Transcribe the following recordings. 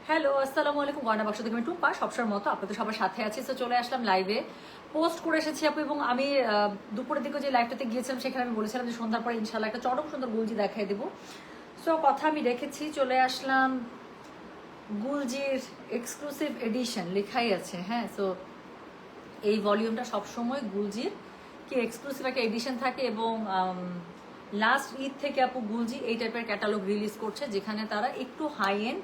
Hello, আসসালামু আলাইকুম। গয়না বাক্স থেকে আমি টুম্পা, সবসময়ের মতো আপনাদের সবার সাথে আছি। তো চলে আসলাম লাইভে, পোস্ট করে এসেছি আপু। এবং আমি দুপুরের দিকে যে লাইভটাতে গিয়েছিলাম সেখানে আমি বলেছিলাম যে সন্ধ্যার পরে ইনশাল্লাহ একটা চরম সুন্দর গুলজি দেখাই দেবো। সো কথা আমি রেখেছি, চলে আসলাম। গুলজির এক্সক্লুসিভ এডিশন লেখাই আছে, হ্যাঁ। সো এই ভলিউমটা সবসময় গুলজির কি এক্সক্লুসিভ একটা এডিশন থাকে। এবং লাস্ট ঈদ থেকে আপু গুলজি এই টাইপের ক্যাটালগ রিলিজ করছে, যেখানে তারা একটু হাই এন্ড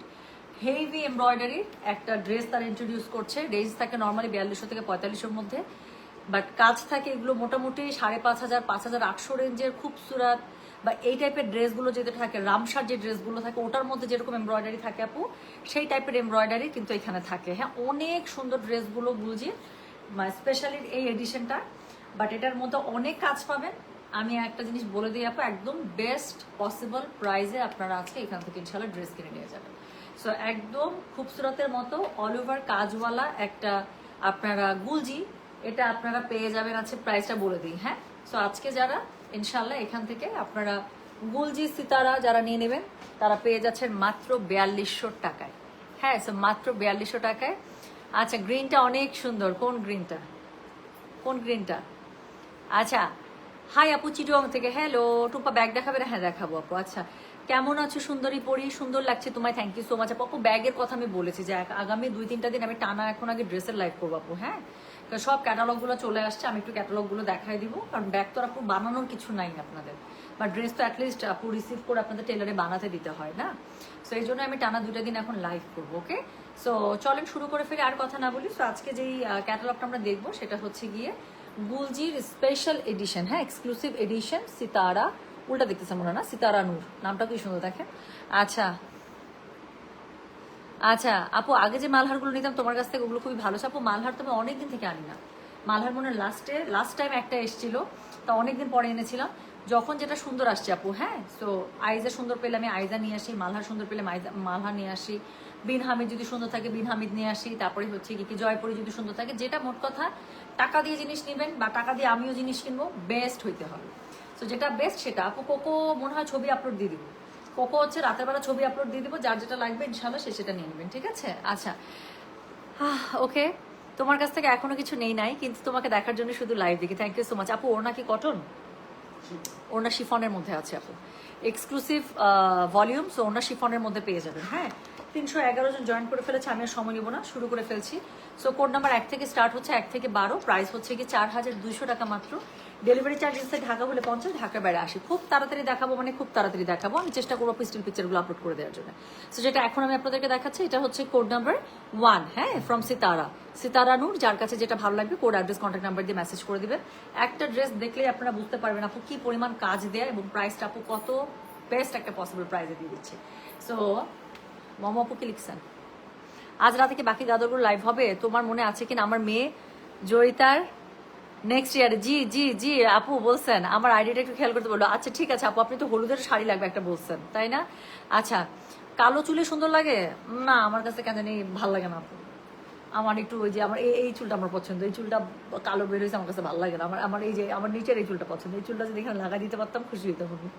হেভি এমব্রয়ডারির একটা ড্রেস তারা ইন্ট্রোডিউস করছে। রেঞ্জ থাকে নর্মালি 4200 থেকে 4500 মধ্যে, বাট কাজ থাকে এগুলো মোটামুটি 5500 5800 রেঞ্জের খুবসুরাত। বা এই টাইপের ড্রেসগুলো যেটা থাকে, রামসার যে ড্রেসগুলো থাকে ওটার মধ্যে যেরকম এমব্রয়ডারি থাকে আপু, সেই টাইপের এমব্রয়ডারি কিন্তু এখানে থাকে। হ্যাঁ, অনেক সুন্দর ড্রেসগুলো গুলজির, স্পেশালি এই এডিশনটা। বাট এটার মধ্যে অনেক কাজ পাবেন। আমি একটা জিনিস বলে দিই আপু, একদম বেস্ট পসিবল প্রাইসে আপনারা আজকে এখান থেকে ইনশাল্লাহ ড্রেস কিনে নিয়ে যাবেন। সো একদম খুবসুরতের মতো অল ওভার কাজওয়ালা একটা আপনারা গুলজি, এটা আপনারা পেয়ে যাবেন। আছে প্রাইসটা বলে দিই, হ্যাঁ। সো আজকে যারা ইনশাল্লাহ এখান থেকে আপনারা গুলজি সিতারা যারা নিয়ে নেবেন, তারা পেয়ে যাচ্ছেন মাত্র 4200 টাকায়। হ্যাঁ, সো মাত্র 4200 টাকায়। আচ্ছা, গ্রিনটা অনেক সুন্দর। কোন গ্রিনটা? কোন গ্রিনটা? আচ্ছা, হাই আপু চিটুয়াং থেকে। হ্যালো টুপা, ব্যাগ দেখাবে না? হ্যাঁ দেখাবো আপু। আচ্ছা, কেমন আছো সুন্দরী পরি? সুন্দর লাগছে তোমায়, থ্যাংক ইউ সো মাচ আপু। ব্যাগের কথা আমি বলেছি যে আগামী 2-3টা দিন আমি টানা এখন আগে ড্রেসের লাইভ করবো আপু, হ্যাঁ। কারণ সব ক্যাটালগুলো চলে আসছে, আমি একটু ক্যাটালগুলো দেখাই দিব। কারণ ব্যাগ তো আপু বানানোর কিছু নাই আপনাদের, বা ড্রেস তো অ্যাটলিস্ট আপু রিসিভ করে আপনাদের টেলারে বানাতে দিতে হয় না। সো এই জন্য আমি টানা 2টা দিন এখন লাইভ করবো, ওকে। সো চলেন শুরু করে ফেলে, আর কথা না বলি। সো আজকে যেই ক্যাটালগটা আমরা দেখবো সেটা হচ্ছে গিয়ে গুলজির স্পেশাল এডিশন, হ্যাঁ, এক্সক্লুসিভ এডিশন সিতারা। উল্টা দেখতেছে মনে না, সিতারা নূর নামটা কি সুন্দর দেখেন। আচ্ছা আচ্ছা আপু, আগে যে মালহারগুলো নিতাম তোমার কাছ থেকে ওগুলো খুবই ভালো ছিল আপু। মালহার তো আমি অনেকদিন থেকে আনি না। মালহার মনে লাস্ট টাইম একটা এসেছিল, তা অনেকদিন পরে এনেছিলাম, যখন যেটা সুন্দর আসছে আপু। হ্যাঁ, সো আইজা সুন্দর পেলে আমি আইজা নিয়ে আসি, মালহার সুন্দর পেলে মালহার নিয়ে আসি, বিন হামিদ যদি সুন্দর থাকে বিন হামিদ নিয়ে আসি, তারপরে হচ্ছে কি জয়পুরি যদি সুন্দর থাকে। যেটা মোট কথা, টাকা দিয়ে জিনিস নেবেন বা টাকা দিয়ে আমিও জিনিস কিনবো, বেস্ট হইতে হবে। সো যেটা বেস্ট সেটা আপু। কোকো মনে হয় ছবি আপলোড দিয়ে দিব। কোকো হচ্ছে রাতের বেলা ছবি আপলোড দিয়ে দিব, যার যেটা লাগবে ইনশাল্লাহ সে সেটা নিয়ে নেবেন, ঠিক আছে। আচ্ছা, ওকে। তোমার কাছ থেকে এখনো কিছু নেই নাই, কিন্তু তোমাকে দেখার জন্য শুধু লাইভ দেখি। থ্যাংক ইউ সো মাচ আপু। ওর নাকি কটন, ওনা শিফনের মধ্যে আছে আপু, এক্সক্লুসিভ ভলিউম। সো ওনা শিফনের মধ্যে পেয়ে যাবেন, হ্যাঁ। 311 জন জয়েন করে ফেলেছে, আমি আর সময় নিব না, শুরু করে ফেলছি। সো কোড নাম্বার 1 থেকে স্টার্ট হচ্ছে, 1 থেকে 12। প্রাইস হচ্ছে কি 4200 টাকা মাত্র। ডেলিভারি চার্জ ইনসাইড ঢাকা হলে 50, ঢাকার বাইরে 80। খুব তাড়াতাড়ি দেখাবো, মানে খুব তাড়াতাড়ি দেখাবো। আমি চেষ্টা করবো স্টিল পিকচারগুলো আপলোড করে দেওয়ার জন্য। সো যেটা এখন আমি আপনাদেরকে দেখাচ্ছি, এটা হচ্ছে কোড নাম্বার 1, হ্যাঁ, ফ্রম সিতারা নূর। যার কাছে যেটা ভালো লাগবে কোড অ্যাড্রেস কন্ট্যাক্ট নাম্বার দিয়ে মেসেজ করে দিবেন। একটা ড্রেস দেখলেই আপনারা বুঝতে পারবেন আপু কি পরিমাণ কাজ দেয় এবং প্রাইসটা আপু কত বেস্ট একটা পসিবল প্রাইসে দিয়ে দিচ্ছে। সো মম আপু কি লিখছেন? আজ রাতে কি বাকি দাদরগুলো লাইভ হবে? তোমার মনে আছে কিনা আমার মেয়ে জয়িতার নেক্সট ইয়ারে? জি জি জি আপু বলছেন, আমার আইডিটা একটু খেয়াল করতে বললো। আচ্ছা ঠিক আছে আপু, আপনি তো হলুদের শাড়ি লাগবে একটা বলছেন, তাই না? আচ্ছা, কালো চুলে সুন্দর লাগে না? আমার কাছে কেন জানি ভালো লাগে না আপু। আমার একটু ওই যে আমার এই চুলটা আমার পছন্দ, এই চুলটা কালো বের হয়েছে, আমার কাছে ভালো লাগে না। আমার আমার এই যে আমার নিচের এই চুলটা পছন্দ, এই চুলটা যদি এখানে লাগা দিতে পারতাম খুশি হইতাম আমি।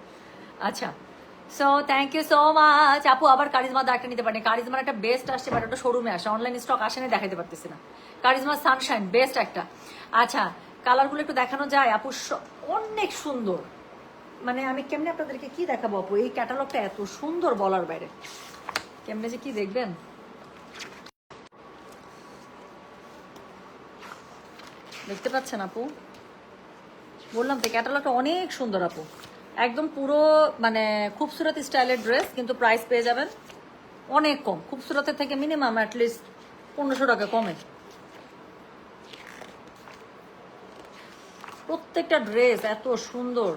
আচ্ছা, so thank you so much আপু। আবার কারিজমা একটা নিতে পারেন। কারিজমার একটা বেস্ট আসছে, বাট ওটা শোরুমে আসে, অনলাইন স্টক আসে না, দেখাতে পারতেছি না। কারিজমা সানশাইন বেস্ট একটা। আচ্ছা, কালারগুলো একটু দেখানো যায় আপু? অনেক সুন্দর। মানে আমি কেমনে আপনাদেরকে কি দেখাবো আপু, এই ক্যাটালগটা এত সুন্দর বলার বাইরে। কেমনে যে কি দেখবেন, দেখতে পাচ্ছেন আপু? বললাম তো ক্যাটালগটা অনেক সুন্দর আপু, একদম পুরো মানে খুবসুরত স্টাইলের ড্রেস, কিন্তু প্রাইস পেয়ে যাবেন অনেক কম। খুবসুরতের থেকে মিনিমাম অ্যাটলিস্ট 1500 টাকা কমে। প্রত্যেকটা ড্রেস এত সুন্দর।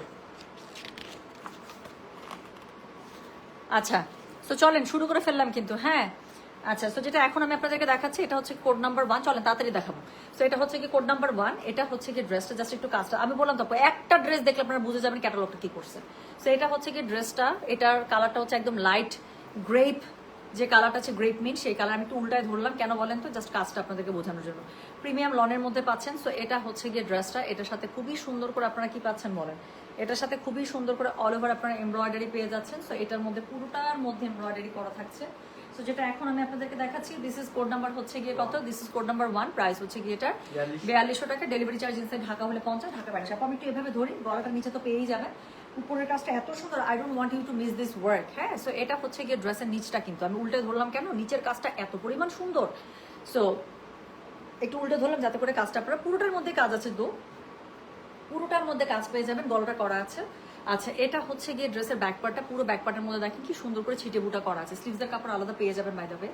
আচ্ছা, তো চলেন শুরু করে ফেললাম কিন্তু, হ্যাঁ। আচ্ছা, তো যেটা এখন আমি আপনাদেরকে দেখাচ্ছি এটা হচ্ছে কোড নাম্বার 1। চলেন তাড়াতাড়ি দেখাবো। তো এটা হচ্ছে কি কোড নাম্বার 1। এটা হচ্ছে কি ড্রেসটা, জাস্ট একটু কাজটা আমি বললাম তো, একটা ড্রেস দেখলে আপনারা বুঝে যাবেন ক্যাটালগটা কি করছে। তো এটা হচ্ছে কি ড্রেসটা, এটার কালারটা হচ্ছে একদম লাইট গ্রেপ, যে কালারটা আছে গ্রেপ মিন্ট, সেই কালার আমি একটু উল্টায় ধরলাম কেন বলেন তো, জাস্ট কাজটা আপনাদেরকে বোঝানোর জন্য। প্রিমিয়াম লনের মধ্যে পাচ্ছেন। সো এটা হচ্ছে গিয়ে ড্রেসটা, এটার সাথে খুবই সুন্দর করে আপনারা কি পাচ্ছেন বলেন, এটার সাথে খুবই সুন্দর করে অল ওভার আপনারা এমব্রয়ডারি পেয়ে যাচ্ছেন। সো এটার মধ্যে পুরোটার মধ্যে এমব্রয়ডারি করা থাকছে। সো যেটা এখন আমি আপনাদেরকে দেখাচ্ছি, দিস ইজ কোড নাম্বার হচ্ছে গিয়ে কত, this is code number 1, price হচ্ছে গিয়ে এটা 4200 টাকা, ডেলিভারি চার্জ ইনসাইড ঢাকা হলে 50, ঢাকা বাইরে। আপু আমি একটু এভাবে ধরি, গলাটার নিচে তো পেয়েই যাবেন। উপরের কাজটা এত সুন্দর, I don't want you to miss this work. হ্যাঁ, সো এটা হচ্ছে গিয়ে ড্রেসের নিচটা, কিন্তু আমি উল্টে ধরলাম কেন, নিচের কাজটা এত পরিমাণ সুন্দর। সো একটু উল্টে ধরলাম যাতে করে কাজটা আপনারা, পুরোটার মধ্যে কাজ আছে, পুরোটার মধ্যে কাজ পেয়ে যাবেন, গলাটা করা আছে। আচ্ছা, এটা হচ্ছে গিয়ে ড্রেসের ব্যাক পার্টটা, পুরো ব্যাক পার্টের মধ্যে দেখেন কি সুন্দর করে ছিটে বুটা করা আছে, স্লিভসের কাপড় আলাদা পেয়ে যাবেন বাই দ্য ওয়ে।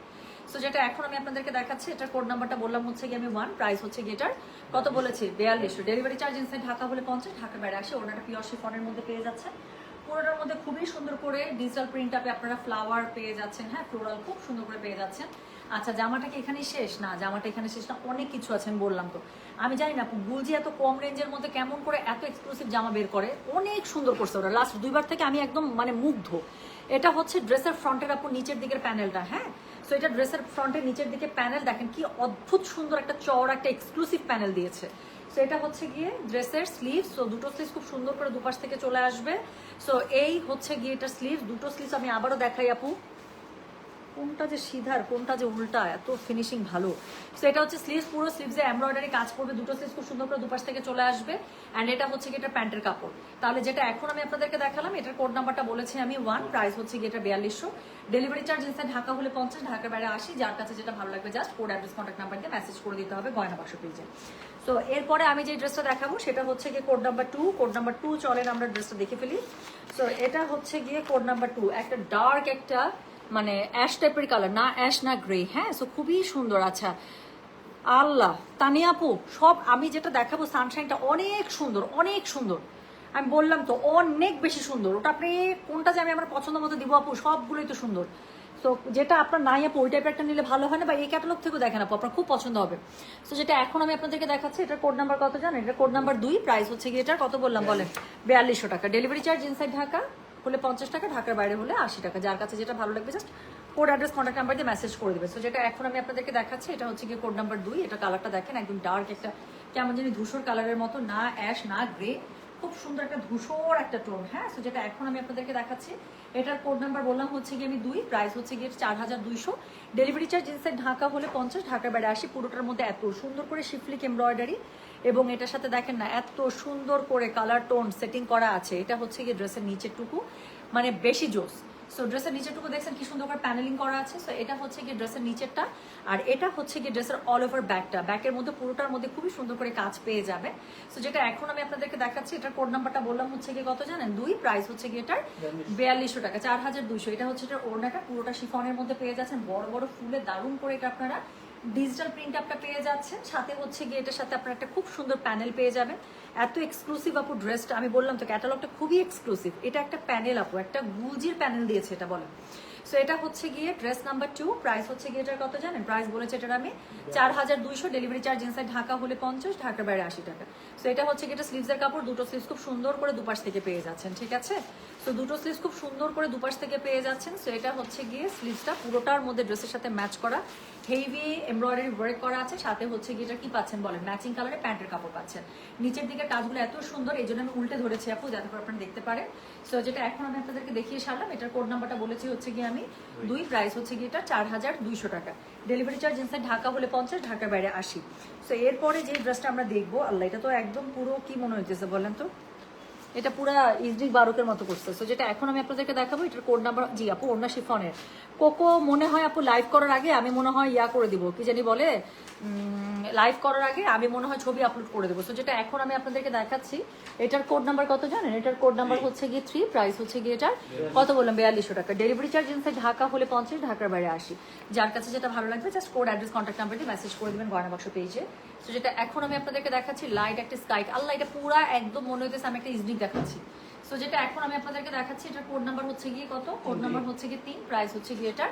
সো যেটা এখন আমি আপনাদেরকে দেখাচ্ছি, এটার কোড নাম্বারটা বললাম হচ্ছে গিয়ে আমি 1, প্রাইস হচ্ছে গিয়ে এটার কত বলেছি 4200, ডেলিভারি চার্জ ইনসাইড ঢাকা হলে 50, ঢাকা বাইরে আসে। ওনাটা পিওর শিফনের মধ্যে পেয়ে যাচ্ছে, পুরোটার মধ্যে খুবই সুন্দর করে ডিজিটাল প্রিন্ট আপে আপনারা ফ্লাওয়ার পেয়ে যাচ্ছেন, হ্যাঁ ফ্লোরাল খুব সুন্দর করে পেয়ে যাচ্ছেন। আচ্ছা, জামাটা কি এখানেই শেষ? না, জামাটা এখানে শেষ না, অনেক কিছু আছে আমি বললাম তো। আমি জানি না গুলজি এত কম রেঞ্জের মধ্যে কেমন করে এত এক্সক্লুসিভ জামা বের করে, অনেক সুন্দর করছে ওরা। লাস্ট 2বার থেকে আমি একদম মানে মুগ্ধ। এটা হচ্ছে ড্রেসের ফ্রন্টের আপু নিচের দিকের প্যানেলটা, হ্যাঁ। সো এটা ড্রেসের ফ্রন্টের নিচের দিকে প্যানেল দেখেন কি অদ্ভুত সুন্দর একটা চওড়া একটা এক্সক্লুসিভ প্যানেল দিয়েছে। সো এটা হচ্ছে গিয়ে ড্রেসের স্লিভস, সো দুটো স্লিভস খুব সুন্দর করে দুপাশ থেকে চলে আসবে। সো এই হচ্ছে গিয়ে এটা স্লিভস, দুটো স্লিভস আমি আবারও দেখাই আপু, কোনটা যে সিধার কোনটা যে উল্টা, এত ফিনিশিং ভালো। সো এটা হচ্ছে স্লিভস, পুরো স্লিভসে এমব্রয়ডারি কাজ করবে, দুটো স্লিভস খুব সুন্দর করে দুপাশ থেকে চলে আসবে। অ্যান্ড এটা হচ্ছে কি এটা প্যান্টের কাপড়। তাহলে যেটা এখন আমি আপনাদেরকে দেখালাম, এটার কোড নাম্বারটা বলেছি আমি 1, প্রাইস হচ্ছে কি এটা 4200, ডেলিভারি চার্জ ইনসাইড ঢাকা হলে 50, ঢাকার বাইরে 80। যার কাছে যেটা ভালো লাগবে just code address contact number দিয়ে মেসেজ করে দিতে হবে গয়না বাক্স পেজে। সো এরপরে আমি যে ড্রেসটা দেখাবো সেটা হচ্ছে গিয়ে কোড নাম্বার 2, কোড নাম্বার 2 চলেন আমরা ড্রেসটা দেখে ফেলি। সো এটা হচ্ছে গিয়ে কোড নাম্বার 2, একটা ডার্ক একটা মানে অ্যাশ টাইপের কালার, না অ্যাশ না গ্রে, হ্যাঁ। সো খুবই সুন্দর। আচ্ছা আল্লাহ, তানিয়া আপু সব আমি যেটা দেখাবো সানশাইনটা অনেক সুন্দর, অনেক সুন্দর। আমি বললাম তো অনেক বেশি সুন্দর। ওটা আপনি কোনটা যে আমি আমার পছন্দ মতো দিব আপু, সবগুলোই তো সুন্দর। তো যেটা আপনার নাই আপু ওই টাইপের একটা নিলে ভালো হয় না, বা এই ক্যাটালগ থেকেও দেখেন আপু, আপনার খুব পছন্দ হবে। সো যেটা এখন আমি আপনাদেরকে দেখাচ্ছি, এটার কোড নাম্বার কত জানেন? এটা কোড নাম্বার 2, প্রাইস হচ্ছে গিয়ে এটার কত বললাম বলেন 4200 টাকা, ডেলিভারি চার্জ ইনসাইড ঢাকা হলে 50 টাকা, ঢাকার বাইরে হলে 80 টাকা। যার কাছে যেটা ভালো লাগবে just code address contact number দিয়ে মেসেজ করে দেবে। সো যেটা এখন আমি আপনাদেরকে দেখাচ্ছি, এটা হচ্ছে গিয়ে কোড নাম্বার 2, এটা কালারটা দেখেন একদম ডার্ক একটা কেমন জানি ধূসর কালারের মতো, না অ্যাশ না গ্রে, খুব সুন্দর একটা ধূসর একটা টোন, হ্যাঁ। সো যেটা এখন আমি আপনাদেরকে দেখাচ্ছি, এটার কোড নাম্বার বললাম হচ্ছে গিয়ে আমি 2, প্রাইস হচ্ছে গিয়ে 4200, ডেলিভারি চার্জ ইনসাইড ঢাকা হলে 50, ঢাকার বাইরে 80। পুরোটার মধ্যে এত সুন্দর করে শিফলিক এমব্রয়ডারি, এবং এটার সাথে দেখেন না এত সুন্দর করে কালার টোন সেটিং করা আছে। এটা হচ্ছে গিয়ে ড্রেসের নিচের টুকু মানে বেশি জোস। সো ড্রেসের নিচেরটুকু দেখছেন কি সুন্দর করে প্যানেলিং করা আছে। সো এটা হচ্ছে গিয়ে ড্রেসের নিচেরটা, আর এটা হচ্ছে গিয়ে ড্রেসের অল ওভার ব্যাকটা, ব্যাকের মধ্যে পুরোটার মধ্যে খুবই সুন্দর করে কাজ পেয়ে যাবে। সো যেটা এখন আমি আপনাদেরকে দেখাচ্ছি, এটার কোড নাম্বারটা বললাম হচ্ছে গিয়ে কত জানেন 2, প্রাইস হচ্ছে গিয়ে এটার 4200 টাকা, 4200। এটা হচ্ছে এটার ওড়নাটা পুরোটা শিফনের মধ্যে পেয়ে যাচ্ছেন, বড় বড় ফুলে দারুণ করে এটা আপনারা ডিজিটাল প্রিন্ট আপটা পেয়ে যাচ্ছেন। সাথে হচ্ছে গিয়ে এটার সাথে আপনারা একটা খুব সুন্দর প্যানেল পেয়ে যাবেন। এত এক্সক্লুসিভ আপু ড্রেসটা, আমি বললাম তো ক্যাটালগটা খুবই এক্সক্লুসিভ। এটা একটা প্যানেল আপু, একটা গুলজির প্যানেল দিয়েছে এটা বলেন। সো এটা হচ্ছে গিয়ে ড্রেস নাম্বার 2, প্রাইস হচ্ছে গিয়ে এটার কত জানেন? প্রাইস বলেছে এটার আমি 4200, ডেলিভারি চার্জ ইনসাইড ঢাকা হলে 50, ঢাকার বাইরে 80 টাকা। সো এটা হচ্ছে গিয়ে এটা স্লিভসের কাপড়, দুটো স্লিভস খুব সুন্দর করে দুপাশ থেকে পেয়ে যাচ্ছেন, ঠিক আছে। সো দুটো স্লিভস খুব সুন্দর করে দুপাশ থেকে পেয়ে যাচ্ছেন। সো এটা হচ্ছে গিয়ে স্লিভসটা পুরোটার মধ্যে ড্রেসের সাথে ম্যাচ করা হেভি এমব্রয়ডারি ওয়ার্ক করা আছে। সাথে হচ্ছে গিয়ে এটা কি পাচ্ছেন বলেন, ম্যাচিং কালারে প্যান্টের কাপড় পাচ্ছেন। নিচের দিকে কাজগুলো এত সুন্দর, এই জন্য আমি উল্টে ধরেছি আপু যাতে করে আপনারা দেখতে পারেন। সো যেটা এখন আমি আপনাদেরকে দেখিয়ে সারলাম, এটার কোড নাম্বারটা বলেছি হচ্ছে গিয়ে আমি 2, প্রাইস হচ্ছে গিয়ে এটা 4200 টাকা, ডেলিভারি চার্জ ইনসাইড ঢাকা হলে 50, ঢাকার বাইরে 80। সো এরপরে যে ড্রেসটা আমরা দেখবো, আল্লাহ এটা তো একদম পুরো কি মনে হইতেছে বলেন তো, এটা পুরো ইজরিক বারকের মতো করছে। সো যেটা এখন আমি আপনাদেরকে দেখাবো, এটার কোড নাম্বার জি আপু ওড়না শিফনের কোকো মনে হয় আপু লাইভ করার আগে আমি মনে হয় ইয়া করে দিব, কি জানি বলে, লাইভ করার আগে আমি মনে হয় ছবি আপলোড করে দেবো। সো যেটা এখন আমি আপনাদেরকে দেখাচ্ছি, এটার কোড নাম্বার কত জানেন? এটার কোড নাম্বার হচ্ছে গিয়ে 3, প্রাইস হচ্ছে গিয়ে এটার কত বললাম 4200 টাকা, ডেলিভারি চার্জ ইনসাইড ঢাকা হলে 50, ঢাকার বাইরে 80। যার কাছে যেটা ভালো লাগবে just code address contact number দিয়ে মেসেজ করে দেবেন গয়না বাক্স পেজে। তো যেটা এখন আমি আপনাদেরকে দেখাচ্ছি লাইট একটা স্কাই, আল্লাহ এটা পুরা একদম মনে হইতেছে আমি একটা ইজনিক দেখাচ্ছি। সো যেটা এখন আমি আপনাদেরকে দেখাচ্ছি, এটার কোড নাম্বার হচ্ছে গিয়ে কত? কোড নাম্বার হচ্ছে গিয়ে 3, প্রাইস হচ্ছে গিয়ে এটা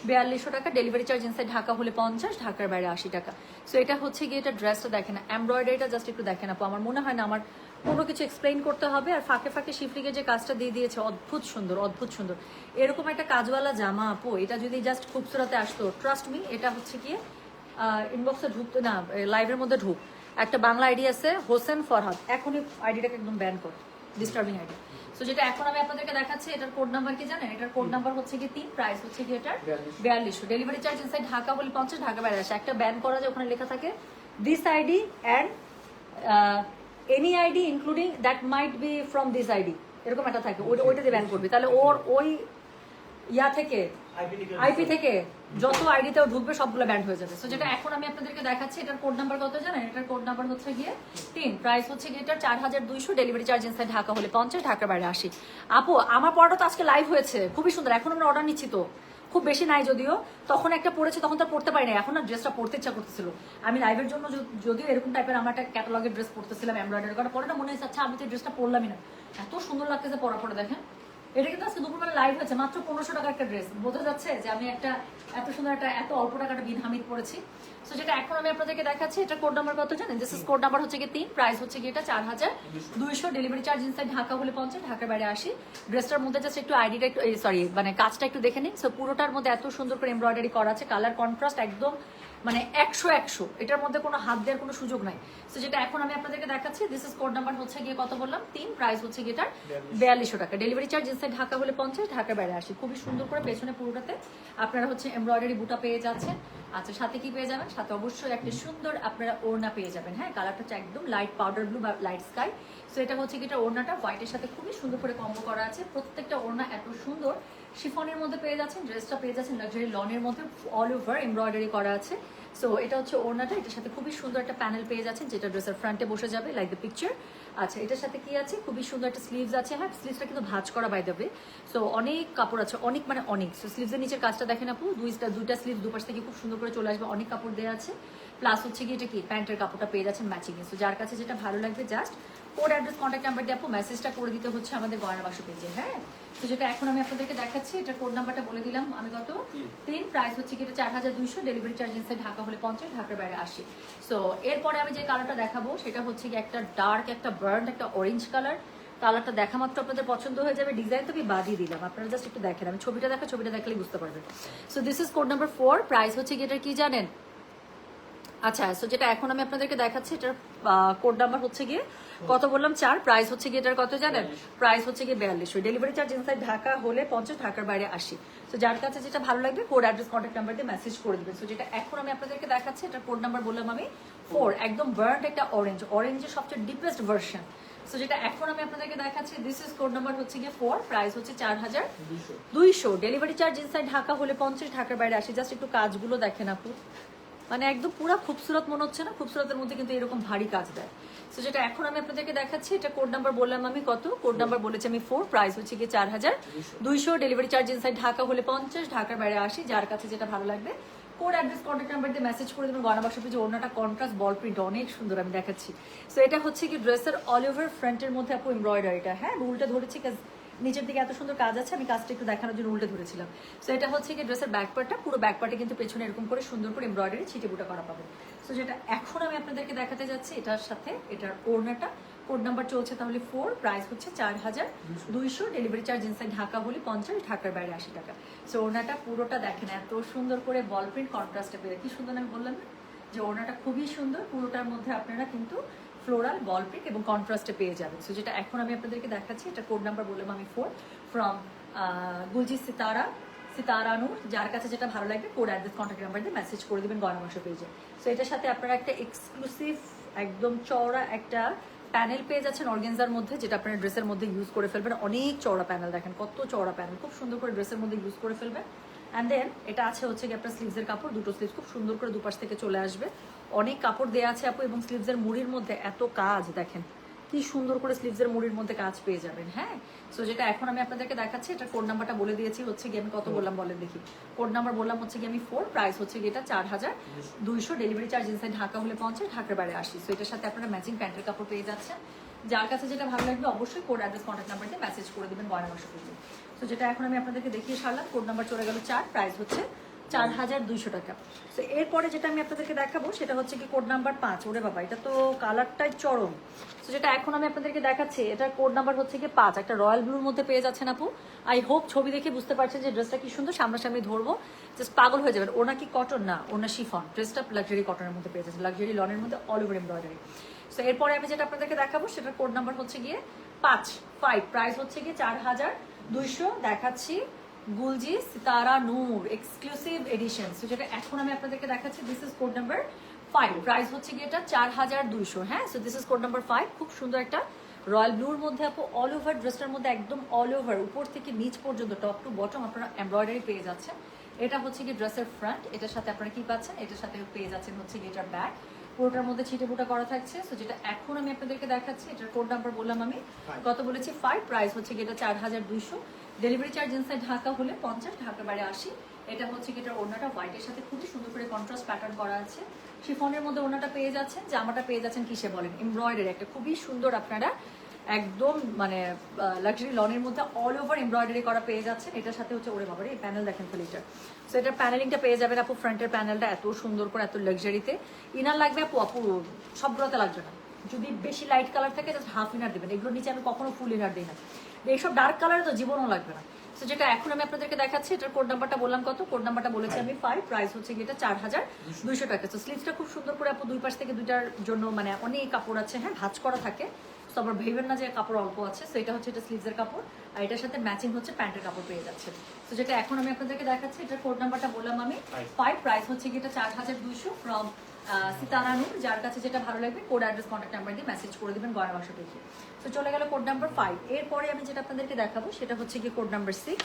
4200 টাকা, ডেলিভারি চার্জ ইনসাইড ঢাকা হলে 50, ঢাকার বাইরে 80 টাকা। সো এটা হচ্ছে গিয়ে এটা ড্রেসটা দেখেন, এমব্রয়ডারিটা জাস্ট একটু দেখেন আপু, আমার মনে হয় না আমার কোনো কিছু এক্সপ্লেইন করতে হবে। আর ফাঁকে ফাঁকে শিফলিকে যে কাজটা দিয়ে দিয়েছে অদ্ভুত সুন্দর, অদ্ভুত সুন্দর। এরকম একটা কাজওয়ালা জামা আপু, এটা যদি জাস্ট খুবসুরতে আসতো, ট্রাস্ট মি, এটা হচ্ছে গিয়ে ইনবক্সে ঢুকতো না, লাইভের মধ্যে ঢুক, একটা বাংলা আইডি আছে হোসেন ফরহাদ, এখনই আইডিটাকে একদম ব্যান কর, ডিস্টার্বিং আইডি। সো যেটা এখন আমি আপনাদেরকে দেখাচ্ছি, এটার কোড নাম্বার কি জানেন? এটার কোড নাম্বার হচ্ছে কি 3, প্রাইস হচ্ছে কি এটার 4200। ডেলিভারি চার্জ ইনসাইড ঢাকা হলে 50, ঢাকা বাইরে আসে। একটা ব্যান করা যায়, ওখানে লেখা থাকে this ID and any ID including that might be from this ID, এরকম একটা থাকে, ওইটা দিয়ে ব্যান করবে। তাহলে ওর ওই ইয়া থেকে আইপি থেকে যত আইডিতেও ঢুকবে সবগুলো ব্যান্ড হয়ে যাবে। সো যেটা এখন আমি আপনাদেরকে দেখাচ্ছি, এটার কোড নাম্বার কত জানেন? এটার কোড নাম্বার হচ্ছে গিয়ে 3, প্রাইস হচ্ছে গিয়ে এটার 4200, ডেলিভারি চার্জ ইনসাইড ঢাকা হলে 50, ঢাকার বাইরে 80। আপু আমার পড়াটা তো আজকে লাইভ হয়েছে, খুবই সুন্দর। এখন আমরা অর্ডার নিচ্ছি, তো খুব বেশি নাই যদিও, তখন একটা পড়েছে, তখন তো পড়তে পারি না, এখন না ড্রেসটা পড়তে ইচ্ছা করতেছিল। আমি লাইভের জন্য যদিও এরকম টাইপের আমার একটা ক্যাটালগের ড্রেস পড়তেছিলাম এমব্রয়ডারি করা, পরে না মনে হয়েছে আচ্ছা আমি তো ড্রেসটা পরলামই না, এত সুন্দর লাগতেছে পরা পরে। দেখেন এটা কিন্তু আজকে দুপুরবেলা লাইভ হয়েছে, মাত্র 1500 টাকার একটা ড্রেস, বোঝা যাচ্ছে যে আমি একটা এত সুন্দর একটা এত অল্প টাকাটা বিন হামিদ পড়েছি। সো যেটা এখন আমি আপনাদেরকে দেখাচ্ছি, এটা কোড নাম্বার কত জানেন? দিস ইজ কোড নাম্বার হচ্ছে কি 3, প্রাইস হচ্ছে কি এটা 4200, ডেলিভারি চার্জ ইনসাইড ঢাকা হলে 50, ঢাকার বাইরে 80। ড্রেসটার মধ্যে জাস্ট একটু আইডিটা একটু সরি মানে কাজটা একটু দেখে নিন। সো পুরোটার মধ্যে এত সুন্দর করে এমব্রয়ডারি করা আছে, কালার কন্ট্রাস্ট একদম মানে 100, এটার মধ্যে কোনো হাত দেওয়ার কোনো সুযোগ নাই। সো যেটা এখন আমি আপনাদেরকে দেখাচ্ছি, দিস ইজ কোড নাম্বার হচ্ছে গিয়ে কত বললাম 3, প্রাইস হচ্ছে গিয়ে এটার 4200 টাকা, ডেলিভারি চার্জ ইনসাইড ঢাকা হলে 50, ঢাকার বাইরে 80। খুবই সুন্দর করে পেছনে পুরোটাতে আপনারা হচ্ছে এমব্রয়ডারি বুটা পেয়ে যাচ্ছেন। আচ্ছা সাথে কি পেয়ে যাবেন? সাথে অবশ্যই একটা সুন্দর আপনারা ওড়না পেয়ে যাবেন। হ্যাঁ, কালারটা হচ্ছে একদম লাইট পাউডার ব্লু বা লাইট স্কাই। সো এটা হচ্ছে কি এটা ওড়নাটা হোয়াইটের সাথে খুবই সুন্দর করে কম্বো করা আছে। প্রত্যেকটা ওড়না এত সুন্দর শিফনের মধ্যে পেয়ে যাচ্ছেন, ড্রেসটা পেয়ে যাচ্ছেন লাক্সারি লনের মধ্যে, অল ওভার এমব্রয়ডারি করা আছে। সো এটা হচ্ছে ওড়নাটা, এটার সাথে খুবই সুন্দর একটা প্যানেল পেয়ে যাচ্ছেন যেটা ড্রেসের ফ্রন্টে বসে যাবে লাইক দ্য পিকচার। আচ্ছা এটার সাথে কি আছে? খুবই সুন্দর একটা স্লিভস আছে। হ্যাঁ, স্লিভসটা কিন্তু ভাঁজ করা বাই দেবে। সো অনেক কাপড় আছে, অনেক মানে অনেক। সো স্লিভসের নিচের কাজটা দেখেন আপু, দুইটা স্লিভ দুপাশ থেকে খুব সুন্দর করে চলে আসবে, অনেক কাপড় দেওয়া আছে। প্লাস হচ্ছে কি এটা কি প্যান্টের কাপড়টা পেয়ে যাচ্ছেন ম্যাচিং। সো যার কাছে যেটা ভালো লাগবে just code address contact number দিয়ে আপু মেসেজটা করে দিতে হচ্ছে আমাদের গয়না বাসু পেজে। হ্যাঁ, তো যেটা এখন আমি আপনাদেরকে দেখাচ্ছি, এটা কোড নাম্বারটা বলে দিলাম আমি কত 3, প্রাইস হচ্ছে কি এটা 4200, ডেলিভারি চার্জ ইনসাইড ঢাকা হলে 50, ঢাকার বাইরে 80। সো এরপরে আমি যে কালারটা দেখাবো সেটা হচ্ছে কি একটা ডার্ক একটা বার্ন একটা অরেঞ্জ কালার। কালারটা দেখা মাত্র আপনাদের পছন্দ হয়ে যাবে। ডিজাইন তো আমি বাদিয়ে দিলাম, আপনারা জাস্ট একটু দেখেন, আমি ছবিটা দেখলেই বুঝতে পারবেন। So this is code number 4, price হচ্ছে কি এটা কি জানেন? আচ্ছা সো যেটা এখন আমি আপনাদেরকে দেখাচ্ছি, এটার কোড নাম্বার হচ্ছে গিয়ে কত বললাম 4, প্রাইস হচ্ছে গিয়ে এটার কত জানেন? প্রাইস হচ্ছে গিয়ে 4200, ডেলিভারি চার্জ ইনসাইড ঢাকা হলে 50, ঢাকার বাইরে 80। সো যার কাছে যেটা ভালো লাগবে কোড অ্যাড্রেস কন্ট্যাক্ট নাম্বার দিয়ে মেসেজ করে দেবেন। সো যেটা এখন আমি আপনাদেরকে দেখাচ্ছি, এটার কোড নাম্বার বললাম আমি 4, একদম বার্ন্ড একটা অরেঞ্জের সবচেয়ে ডিপেস্ট ভার্সন। সো যেটা এখন আমি আপনাদেরকে দেখাচ্ছি, দিস ইজ কোড নাম্বার হচ্ছে গিয়ে 4, প্রাইস হচ্ছে 4200, ডেলিভারি চার্জ ইনসাইড ঢাকা হলে 50, ঢাকার বাইরে 80। জাস্ট একটু কাজগুলো দেখেন আপু, মানে একদম পুরো খুবসুরত মনে হচ্ছে না? খুবসুরতের মধ্যে কিন্তু এরকম ভারী কাজ দেয়। সো যেটা এখন আমি আপনাদেরকে দেখাচ্ছি, এটা কোড নাম্বার বললাম আমি কত? কোড নাম্বার বলেছি আমি 4, প্রাইস হচ্ছে গিয়ে 4200, ডেলিভারি চার্জ ইনসাইড ঢাকা হলে 50, ঢাকার বাইরে 80। যার কাছে যেটা ভালো লাগবে কোড অ্যাড্রেস কন্ট্যাক্ট নাম্বার দিয়ে মেসেজ করে দেবেন। গয়না বাসা পেজে ওড়নাটা কন্ট্রাস্ট বল প্রিন্ট অনেক সুন্দর আমি দেখাচ্ছি। সো এটা হচ্ছে কি ড্রেসের অল ওভার ফ্রন্টের মধ্যে আপু এমব্রয়ডারিটা। হ্যাঁ, উল্টা ধরেছি নিচের দিকে এত সুন্দর কাজ আছে, আমি কাজটা একটু দেখানোর জন্য উল্টে ধরেছিলাম। সো এটা হচ্ছে কি ড্রেসের ব্যাক পার্টটা, পুরো ব্যাক পার্টে কিন্তু পেছনে এরকম করে সুন্দর করে এমব্রয়ডারি ছিটে বুটা করা পাবে। সো যেটা এখন আমি আপনাদেরকে দেখাতে যাচ্ছি, এটার সাথে এটার ওড়নাটা কোড নাম্বার চলছে তাহলে 4, প্রাইস হচ্ছে 4200, ডেলিভারি চার্জ ইনসাইড ঢাকা হলে 50, ঢাকার বাইরে 80 টাকা। সো ওড়নাটা পুরোটা দেখেন এত সুন্দর করে বল প্রিন্ট কন্ট্রাস্টে পেয়ে, কি সুন্দর আমি বললাম না যে ওড়নাটা খুবই সুন্দর। পুরোটার মধ্যে আপনারা কিন্তু ফ্লোরাল বল প্রিন্ট এবং কন্ট্রাস্টে পেয়ে যাবেন। সো যেটা এখন আমি আপনাদেরকে দেখাচ্ছি, এটা কোড নাম্বার বললাম আমি 4, ফ্রম গুলজি সিতারানুর। যার কাছে যেটা ভালো লাগবে কোড অ্যাড্রেস কন্ট্যাক্ট নাম্বার দিয়ে মেসেজ করে দেবেন গয়না বাসা পেজে। সো এটার সাথে আপনারা একটা এক্সক্লুসিভ একদম চওড়া একটা প্যানেল পেয়ে যাচ্ছেন অর্গেনজার মধ্যে, যেটা আপনারা ড্রেসের মধ্যে ইউজ করে ফেলবেন। অনেক চওড়া প্যানেল, দেখেন কত চওড়া প্যানেল, খুব সুন্দর করে ড্রেসের মধ্যে ইউজ করে ফেলবেন। অ্যান্ড দেন এটা আছে হচ্ছে কি আপনার স্লিভসের কাপড়, দুটো স্লিভস খুব সুন্দর করে দুপাশ থেকে চলে আসবে। অনেক কাপড় দেওয়া আছে আপু, এবং স্লিভসের মুড়ির মধ্যে এত কাজ দেখেন কি সুন্দর করে স্লিভসের মুড়ির মধ্যে কাজ পেয়ে যাবেন। হ্যাঁ, সো যেটা এখন আমি আপনাদেরকে দেখাচ্ছি, এটা কোড নাম্বারটা বলে দিয়েছি হচ্ছে কি আমি কত বললাম বলেন দেখি। কোড নাম্বার বললাম হচ্ছে কি আমি 4, প্রাইস হচ্ছে কি এটা 4200, ডেলিভারি চার্জ ইনসাইড ঢাকা হলে 50, ঢাকার বাইরে 80। সো এটার সাথে আপনারা ম্যাচিং প্যান্টের কাপড় পেয়ে যাচ্ছেন। যার কাছে যেটা ভালো লাগবে অবশ্যই কোড অ্যাড্রেস কন্ট্যাক্ট নাম্বার দিয়ে মেসেজ করে দেবেন গয়না বাসা পেজে। সো যেটা এখন আমি আপনাদেরকে দেখিয়ে সারলাম, কোড নাম্বার চলে গেল 4, প্রাইস হচ্ছে 4200 টাকা। তো এরপরে যেটা আমি আপনাদেরকে দেখাবো সেটা হচ্ছে কি কোড নাম্বার 5। ওরে বাবা, এটা তো কালারটাই চরম। তো যেটা এখন আমি আপনাদেরকে দেখাচ্ছি, এটার কোড নাম্বার হচ্ছে কি 5, একটা রয়্যাল ব্লুর মধ্যে পেয়ে যাচ্ছেন আপু। আই হোপ ছবি দেখে বুঝতে পারছেন যে ড্রেসটা কি সুন্দর, সামনাসামনি ধরবো জাস্ট পাগল হয়ে যাবেন। ওনা কি কটন না, ওনা শিফন, ড্রেসটা লাক্সারি কটনের মধ্যে পেয়ে যাচ্ছেন, লাক্সারি লনের মধ্যে অল ওভার এমব্রয়ডারি। সো এরপরে আমি যেটা আপনাদেরকে দেখাবো সেটার কোড নাম্বার হচ্ছে গিয়ে 5 প্রাইস হচ্ছে কি 4200। দেখাচ্ছি গুলজি সিতারা নূর এক্সক্লুসিভ এডিশন, যেটা এখন আমি আপনাদেরকে দেখাচ্ছি। This is code number 5, price হচ্ছে কি এটা 4200। হ্যাঁ, so this is code number 5। খুব সুন্দর একটা রয়্যাল ব্লুর মধ্যে আপু অল ওভার ড্রেসটার মধ্যে একদম অল ওভার উপর থেকে নিচ পর্যন্ত টপ টু বটম আপনারা এমব্রয়ডারি পেয়ে যাচ্ছেন। এটা হচ্ছে কি ড্রেসের ফ্রন্ট, এটার সাথে আপনারা কি পাচ্ছেন, এটার সাথে পেয়ে যাচ্ছেন হচ্ছে কি এটার ব্যাক, পুরোটার মধ্যে ছিটে ফুটা করা থাকছে। সো যেটা এখন আমি আপনাদেরকে দেখাচ্ছি, এটার কোড নাম্বার বললাম আমি কত বলেছি 5, প্রাইস হচ্ছে কি এটা 4200। ডেলিভারি চার্জ ইনসাইড ঢাকা হলে 50, ঢাকা বাইরে 80। এটা হচ্ছে কি এটার ওড়নাটা হোয়াইটের সাথে খুবই সুন্দর করে কন্ট্রাস্ট প্যাটার্ন করা আছে। শিফনের মধ্যে ওড়নাটা পেয়ে যাচ্ছেন, জামাটা পেয়ে যাচ্ছেন কিসে বলেন, এমব্রয়ডারি একটা খুবই সুন্দর আপনারা একদম মানে লাক্সারি লনের মধ্যে অল ওভার এমব্রয়ডারি করা পেয়ে যাচ্ছেন। এটার সাথে হচ্ছে ওরে বাবারে এই প্যানেল দেখেন খালি এটা। সো এটার প্যানেলিংটা পেয়ে যাবেন আপু, ফ্রন্টের প্যানেলটা এত সুন্দর করে এত লাক্সারিতে। ইনার লাগবে আপু, আপু সবগুলোতে লাগবে না, যদি বেশি লাইট কালার থাকে জাস্ট হাফ ইনার দেবেন। এগুলোর নিচে আমি কখনো ফুল ইনার দিই না, এইসব ডার্ক কালারে তো জীবনও লাগবে না। সো যেটা এখন আমি আপনাদেরকে দেখাচ্ছি, এটার কোড নাম্বারটা বললাম কত, কোড নাম্বারটা বলেছি আমি 5, প্রাইস হচ্ছে কি এটা 4200 টাকা। তো স্লিভসটা খুব সুন্দর করে আপু দুই পাশ থেকে দুইটার জন্য মানে অনেক কাপড় আছে, হ্যাঁ ভাঁজ করা থাকে। তো আবার ভেবেন না যে কাপড় অল্প আছে। সো এটা হচ্ছে এটা স্লিভসের কাপড়, আর এটার সাথে ম্যাচিং হচ্ছে প্যান্টের কাপড় পেয়ে যাচ্ছে। তো যেটা এখন আমি আপনাদেরকে দেখাচ্ছি, এটার কোড নাম্বারটা বললাম আমি 5, প্রাইস হচ্ছে কি এটা 4200 ফ্রম সিতারা নূর। যার কাছে যেটা ভালো লাগবে কোড অ্যাড্রেস কন্ট্যাক্ট নাম্বার দিয়ে মেসেজ করে দেবেন গয়না বাক্স থেকে। তো চলে গেল কোড নাম্বার 5। এরপরে আমি যেটা আপনাদেরকে দেখাবো সেটা হচ্ছে কি কোড নাম্বার 6।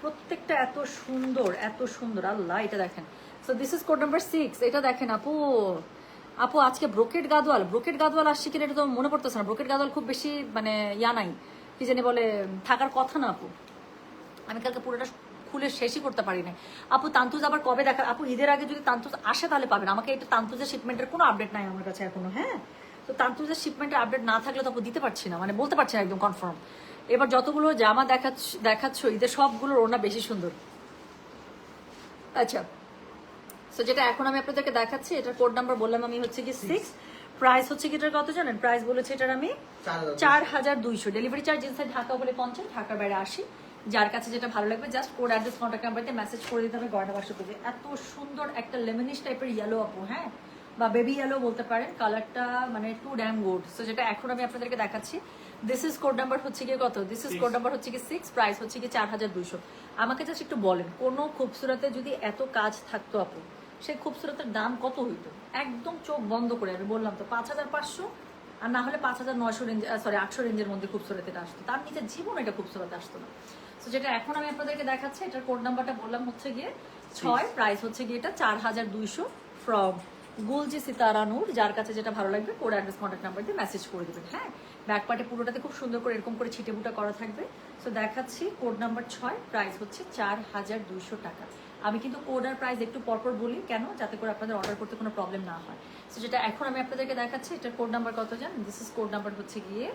প্রত্যেকটা এত সুন্দর এত সুন্দর, আল্লাহ এটা দেখেন। So this is code number 6। এটা দেখেন আপু, আপু আজকে ব্রোকেট গাদওয়াল আসছে কিনা এটা তো মনে পড়তেছে না। ব্রোকেট গাদওয়াল খুব বেশি মানে ইয়া নাই, কি জানি বলে, থাকার কথা না আপু। আমি কালকে পুরোটা খুলে শেষই করতে পারি না আপু। তান্তুজ আবার কবে দেখা আপু, ঈদের আগে যদি তান্তুজ আসে তাহলে পাবেন। আমাকে এটা তান্তুজের শিপমেন্টের কোনো আপডেট নাই আমার কাছে এখনো। হ্যাঁ, তো তান্তুজের শিপমেন্টের আপডেট না থাকলে তো আপু দিতে পারছি না, মানে বলতে পারছি না একদম কনফার্ম। এবার যতগুলো জামা দেখাচ্ছ ঈদের সবগুলোর ওড়না বেশি সুন্দর। আচ্ছা, সো যেটা এখন আমি আপনাদেরকে দেখাচ্ছি, এটার কোড নাম্বার বললাম আমি হচ্ছে কি 6, প্রাইস হচ্ছে কি এটার কত জানেন, প্রাইস বলেছে এটার আমি 4200। ডেলিভারি চার্জ ইনসাইড ঢাকা বলে 50, ঢাকার বাইরে 80। যার কাছে যেটা ভালো লাগবে জাস্ট কোড অ্যাড্রেস কন্ট্যাক্ট নাম্বারতে মেসেজ করে দিতে হবে গয়না বাক্স পেজে। এত সুন্দর একটা লেমনিশ টাইপের ইয়েলো আপু, হ্যাঁ বা বেবি ইয়েলো বলতে পারেন, কালারটা মানে টু ড্যাম গুড। সো যেটা এখন আমি আপনাদেরকে দেখাচ্ছি, দিস ইজ কোড নাম্বার হচ্ছে কি কত, দিস ইজ কোড নাম্বার হচ্ছে কি 6, প্রাইস হচ্ছে কি 4200। আমাকে জাস্ট একটু বলেন, কোনো খুবসুরতে যদি এত কাজ থাকতো আপু, সেই খুবসুরতের দাম কত হইতো? একদম চোখ বন্ধ করে আমি বললাম তো 5500, আর না হলে 5900 রেঞ্জ, সরি 800 রেঞ্জের মধ্যে খুবসুরত এটা আসতো। তার নিচে জীবন এটা খুবসুরত আসতো না। তো যেটা এখন আমি আপনাদেরকে দেখাচ্ছি, এটার কোড নাম্বারটা বললাম হচ্ছে গিয়ে 6, প্রাইস হচ্ছে গিয়ে এটা 4200 ফ্রম গুলজি সিতারা নূর। যার কাছে যেটা ভালো লাগবে কোড অ্যাড্রেস কন্ট্যাক্ট নাম্বার দিয়ে মেসেজ করে দেবেন। হ্যাঁ, ব্যাক পার্টে পুরোটাতে খুব সুন্দর করে এরকম করে ছিটে বুটা করা থাকবে। সো দেখাচ্ছি কোড নাম্বার 6, প্রাইস হচ্ছে 4200 টাকা। আমি কিন্তু কোড আর প্রাইস একটু পরপর বলি কেন, যাতে করে আপনাদের অর্ডার করতে কোনো প্রবলেম না হয়। সো যেটা এখন আমি আপনাদেরকে দেখাচ্ছি, এটার কোড নাম্বার কত জানেন, দিস ইজ কোড নাম্বার হচ্ছে গিয়ে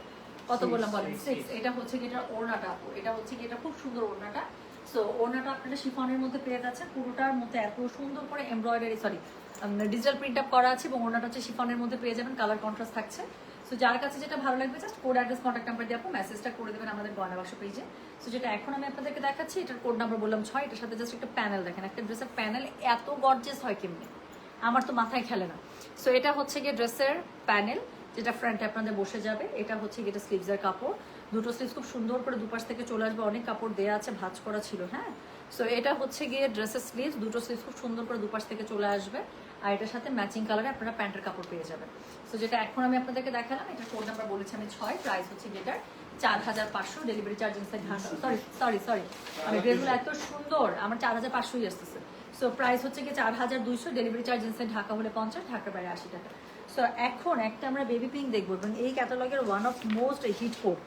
কত বললাম বলেন 6। এটা হচ্ছে কি এটা ওড়নাটা আপু, এটা হচ্ছে কি এটা খুব সুন্দর ওড়নাটা। সো ওড়নাটা আপনারা শিফনের মধ্যে পেয়ে যাচ্ছেন, পুরোটার মধ্যে এত সুন্দর করে embroidery sorry digital print up করা আছে, এবং ওড়নাটা হচ্ছে শিফনের মধ্যে পেয়ে যাবেন, কালার কন্ট্রাস্ট থাকছে। সো যার কাছে যেটা ভালো লাগবে just code address contact number দিয়ে আপু মেসেজটা করে দেবেন আমাদের গয়না বাক্স পেজে। সো যেটা এখন আমি আপনাদেরকে দেখাচ্ছি, এটার কোড নাম্বার বললাম 6। এটার সাথে জাস্ট একটা প্যানেল দেখেন, একটা ড্রেসের প্যানেল এত গর্জিয়াস হয় কেমনি, আমার তো মাথায় খেলে না। সো এটা হচ্ছে গিয়ে ড্রেসের প্যানেল, যেটা ফ্রন্টে আপনাদের বসে যাবে। এটা হচ্ছে গিয়ে স্লিভসের কাপড়, দুটো স্লিভস খুব সুন্দর করে দুপাশ থেকে চলে আসবে, অনেক কাপড় দেওয়া আছে, ভাঁজ করা ছিল। হ্যাঁ, সো এটা হচ্ছে গিয়ে ড্রেসের স্লিভস, দুটো স্লিভস খুব সুন্দর করে দুপাশ থেকে চলে আসবে, আর এটার সাথে ম্যাচিং কালারে আপনারা প্যান্টের কাপড় পেয়ে যাবেন। সো যেটা এখন আমি আপনাদেরকে দেখালাম, এটা কোড নাম্বার বলেছি আমি 6, প্রাইস হচ্ছে যেটার 4500। Delivery charge inside Dhaka, sorry আমি ড্রেসগুলো এত সুন্দর, আমার 4500ই আসতেছে। সো প্রাইস হচ্ছে কি 4200, ডেলিভারি চার্জ ইনসাইড ঢাকা হলে 50, ঢাকার বাইরে 80 টাকা। সো এখন একটা আমরা বেবি পিঙ্ক দেখবো, এবং এই ক্যাটালগের one of most hit code.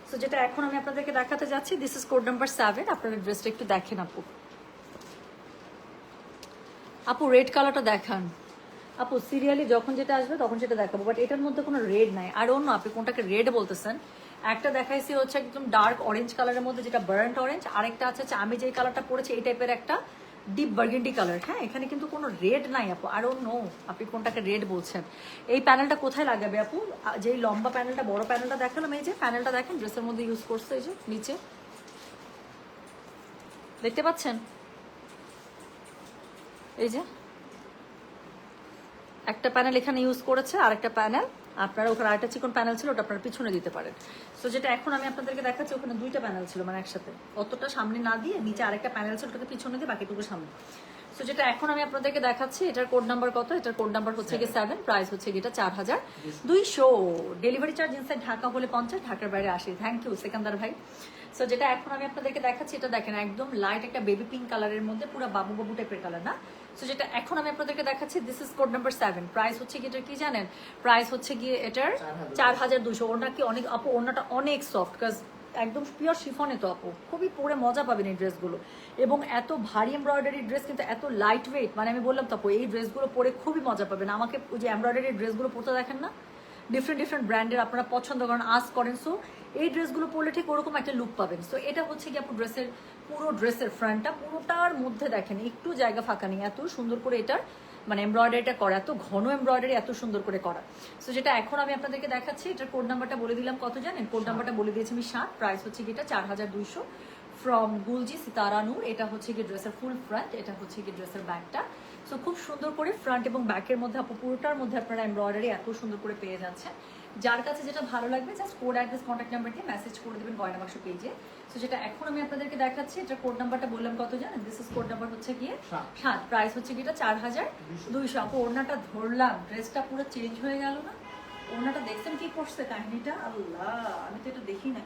So যেটা এখন আমি আপনাদেরকে দেখাতে যাচ্ছি, দিস ইজ কোড নাম্বার 7। আপনারা ড্রেসটা একটু দেখেন আপু, আপু রেড কালারটা দেখান আপু, সিরিয়ালি যখন যেটা আসবে তখন সেটা দেখাবো, বাট এটার মধ্যে কোনো রেড নাই। আর অন্য আপনি কোনটাকে রেড বলতেছেন, একটা দেখাইছি হচ্ছে একদম ডার্ক অরেঞ্জ কালারের মধ্যে, যেটা বার্ন্ট অরেঞ্জ, আরেকটা আছে আমি যে কালারটা পরেছি এই টাইপের একটা ডিপ বার্গেন্ডি কালার। হ্যাঁ, এখানে কিন্তু কোনো রেড নাই আপু। আর অন্য আপনি কোনটাকে রেড বলছেন। এই প্যানেলটা কোথায় লাগাবে আপু, যেই লম্বা প্যানেলটা বড় প্যানেলটা দেখালাম, এই যে প্যানেলটা দেখেন ড্রেসের মধ্যে ইউজ করছে, এই যে নিচে দেখতে পাচ্ছেন, এই যে একটা প্যানেল এখানে ইউজ করেছে, আর একটা প্যানেল আপনারা ওখানে আরেকটা চিকন প্যানেল ছিল, ওটা আপনারা পিছনে দিতে পারেন। সো যেটা এখন আমি আপনাদেরকে দেখাচ্ছি, ওখানে 2টা প্যানেল ছিল মানে একসাথে, অতটা সামনে না দিয়ে নিচে আরেকটা প্যানেল ছিল, ওটাকে পিছনে দিয়ে বাকিটুকু সামনে। সো যেটা এখন আমি আপনাদেরকে দেখাচ্ছি, এটার কোড নাম্বার কত? এটার কোড নাম্বার হচ্ছে গিয়ে 7, প্রাইস হচ্ছে গিয়ে এটা 4200। ডেলিভারি চার্জ ইনসাইড ঢাকা হলে 50, ঢাকার বাইরে 80। থ্যাংক ইউ সেকান্দার ভাই। সো যেটা এখন আমি আপনাদেরকে দেখাচ্ছি, এটা দেখেন একদম লাইট একটা বেবি পিঙ্ক কালারের মধ্যে, পুরো বাবু বাবু টাইপের কালার না। সো যেটা এখন আমি আপনাদেরকে দেখাচ্ছি, this is code number 7, price হচ্ছে গিয়ে এটার কি জানেন? প্রাইস হচ্ছে গিয়ে এটার 4200। ওনা কি অনেক আপু, ওনাটা অনেক সফট, কাজ একদম পিওর শিফনে তো আপু, খুবই পরে মজা পাবেন এই ড্রেসগুলো। এবং এত ভারী এমব্রয়ডারি ড্রেস কিন্তু এত লাইট ওয়েট, মানে আমি বললাম তো আপু এই ড্রেসগুলো পরে খুবই মজা পাবেন। আমাকে ওই যে এমব্রয়ডারি ড্রেসগুলো পরতে দেখেন না, ডিফারেন্ট ডিফারেন্ট ব্র্যান্ডের আপনারা পছন্দ করেন, আস করেন। সো এই ড্রেসগুলো পরলে ঠিক ওরকম একটা লুক পাবেন। সো এটা হচ্ছে কি আপু ড্রেসের পুরো ড্রেসের ফ্রন্টটা, পুরোটার মধ্যে দেখেন একটু জায়গা ফাঁকা নেই, এত সুন্দর করে এটার মানে এমব্রয়ডারিটা করা, এত ঘন এমব্রয়ডারি এত সুন্দর করে করা। সো যেটা এখন আমি আপনাদেরকে দেখাচ্ছি, এটার কোড নাম্বারটা বলে দিলাম কত জানেন? কোড নাম্বারটা বলে দিয়েছি আমি 7, প্রাইস হচ্ছে কি এটা 4200 ফ্রম গুলজি সিতারা নূর। এটা হচ্ছে কি ড্রেসের ফুল ফ্রন্ট, এটা হচ্ছে কি ড্রেসের ব্যাকটা। সো খুব সুন্দর করে ফ্রন্ট এবং ব্যাকের মধ্যে আপু পুরোটার মধ্যে আপনারা এমব্রয়ডারি এত সুন্দর করে পেয়ে যাচ্ছেন। যার কাছে যেটা ভালো লাগবে just code address contact number দিয়ে মেসেজ করে দেবেন গয়না বাক্স পেজে। সো যেটা এখন আমি আপনাদেরকে দেখাচ্ছি, এটা কোড নাম্বারটা বললাম কত জানেন? দিস ইজ কোড নাম্বার হচ্ছে গিয়ে 7, প্রাইস হচ্ছে কি এটা 4200। আপু ওড়নাটা ধরলাম, ড্রেসটা পুরো চেঞ্জ হয়ে গেল না? ওড়নাটা দেখছেন কি করছে কাহিনীটা? আল্লাহ, আমি তো এটা দেখি না।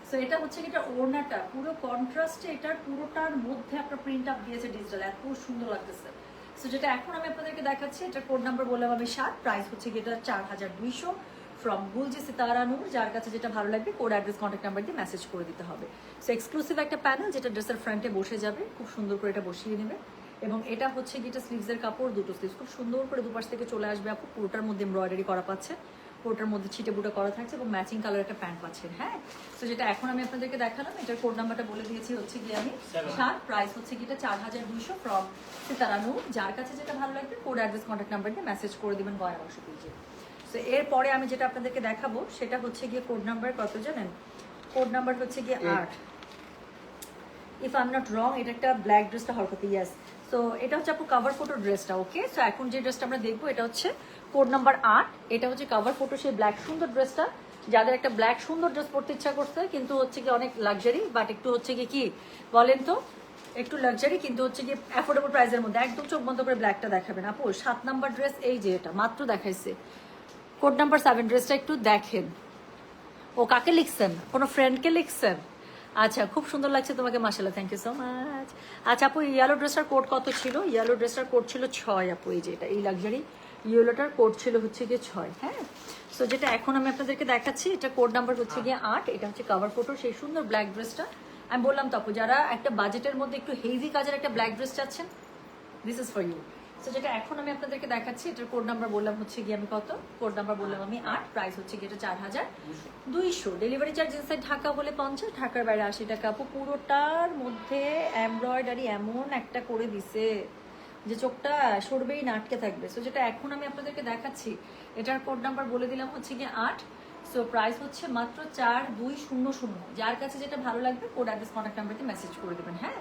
সো এটা হচ্ছে কি এটা ওড়নাটা পুরো কন্ট্রাস্টে, এটার পুরোটার মধ্যে আপনার প্রিন্ট আপ দিয়েছে ডিজিটাল, এত সুন্দর লাগতেছে। সো যেটা এখন আমি আপনাদেরকে দেখাচ্ছি, এটা কোড নাম্বার বললাম আমি 7, প্রাইস হচ্ছে কি এটা 4200 ফ্রম গুলজি সিতারা নূর। যার কাছে যেটা ভালো লাগবে কোড অ্যাড্রেস কন্ট্যাক্ট নাম্বার দিয়ে মেসেজ করে দিতে হবে। সো এক্সক্লুসিভ একটা প্যানেল যেটা ড্রেসের ফ্রন্টে বসে যাবে, খুব সুন্দর করে এটা বসিয়ে নেবে। এবং এটা হচ্ছে কি এটা স্লিভসের কাপড়, দুটো স্লিভস খুব সুন্দর করে দুপাশ থেকে চলে আসবে আপু, পুরোটার মধ্যে এমব্রয়ডারি করা পাচ্ছে, পুরোটার মধ্যে ছিটে বুটা করা থাকছে এবং ম্যাচিং কালার একটা প্যান্ট পাচ্ছেন। হ্যাঁ, তো যেটা এখন আমি আপনাদেরকে দেখালাম, এটার কোড নাম্বারটা বলে দিয়েছি হচ্ছে কি আমি 7, প্রাইস হচ্ছে কি এটা 4200 ফ্রম সিতারা নূর। যার কাছে যেটা ভালো লাগবে কোড অ্যাড্রেস কন্ট্যাক্ট নাম্বার দিয়ে মেসেজ করে দিবেন গয়না বাক্স পেজে। তো এরপরে আমি যেটা আপনাদেরকে দেখাবো সেটা হচ্ছে গিয়ে কোড নাম্বার কত জানেন? কোড নাম্বার হচ্ছে গিয়ে 8, if I am not wrong. এটা একটা ব্ল্যাক ড্রেসটা হওয়ার কথা, ইয়াস। সো এটা হচ্ছে আপু কাভার ফটো ড্রেসটা। ওকে, সো এখন যে ড্রেসটা আমরা দেখবো এটা হচ্ছে কোড নাম্বার 8, এটা হচ্ছে কাভার ফটো সেই ব্ল্যাক সুন্দর ড্রেসটা। যাদের একটা ব্ল্যাক সুন্দর ড্রেস পরতে ইচ্ছা করছে কিন্তু হচ্ছে কি অনেক লাক্সারি, বাট একটু হচ্ছে কি বলেন তো, একটু লাক্সারি কিন্তু হচ্ছে কি অ্যাফোর্ডেবল প্রাইসের মধ্যে, একদম চোখ বন্ধ করে ব্ল্যাকটা দেখাবেন আপু। 7 নাম্বার ড্রেস, এই যে এটা মাত্র দেখাইছে কোড নাম্বার 7, ড্রেসটা একটু দেখেন। ও কাকে লিখছেন? কোনো ফ্রেন্ডকে লিখছেন? আচ্ছা, খুব সুন্দর লাগছে তোমাকে, মাশাআল্লাহ, থ্যাংক ইউ সো মাচ। আচ্ছা আপু, ইয়েলো ড্রেসটার কোড কত ছিল? ইয়েলো ড্রেসটার কোড ছিল 6 আপু। এই যে এটা এই লাক্সারি ইয়েলোটার কোড ছিল হচ্ছে গিয়ে 6। হ্যাঁ, সো যেটা এখন আমি আপনাদেরকে দেখাচ্ছি, এটা কোড নাম্বার হচ্ছে গিয়ে 8। এটা হচ্ছে কাভার ফটো সেই সুন্দর ব্ল্যাক ড্রেসটা। আমি বললাম তো আপু, যারা একটা বাজেটের মধ্যে একটু হেভি কাজের একটা ব্ল্যাক ড্রেস চাচ্ছেন, this is for you. So যেটা এখন আমি আপনাদেরকে দেখাচ্ছি, এটার কোড নাম্বার বললাম হচ্ছে গিয়ে আমি কত? কোড নাম্বার বললাম আমি 8, প্রাইস হচ্ছে গিয়ে এটা 4200। ডেলিভারি চার্জ ইনসাইড ঢাকা হলে 50, ঢাকার বাইরে 80 টাকা। আপু পুরোটার মধ্যে এমব্রয়ডারি এমন একটা করে দিছে যে চোখটা সরবেই না, আটকে থাকবে। সো যেটা এখন আমি আপনাদেরকে দেখাচ্ছি, এটার কোড নাম্বার বলে দিলাম হচ্ছে গিয়ে 8। সো প্রাইস হচ্ছে মাত্র 4200। যার কাছে যেটা ভালো লাগবে কোড অ্যাড্রেস কন্ট্যাক্ট নাম্বারতে মেসেজ করে দেবেন। হ্যাঁ,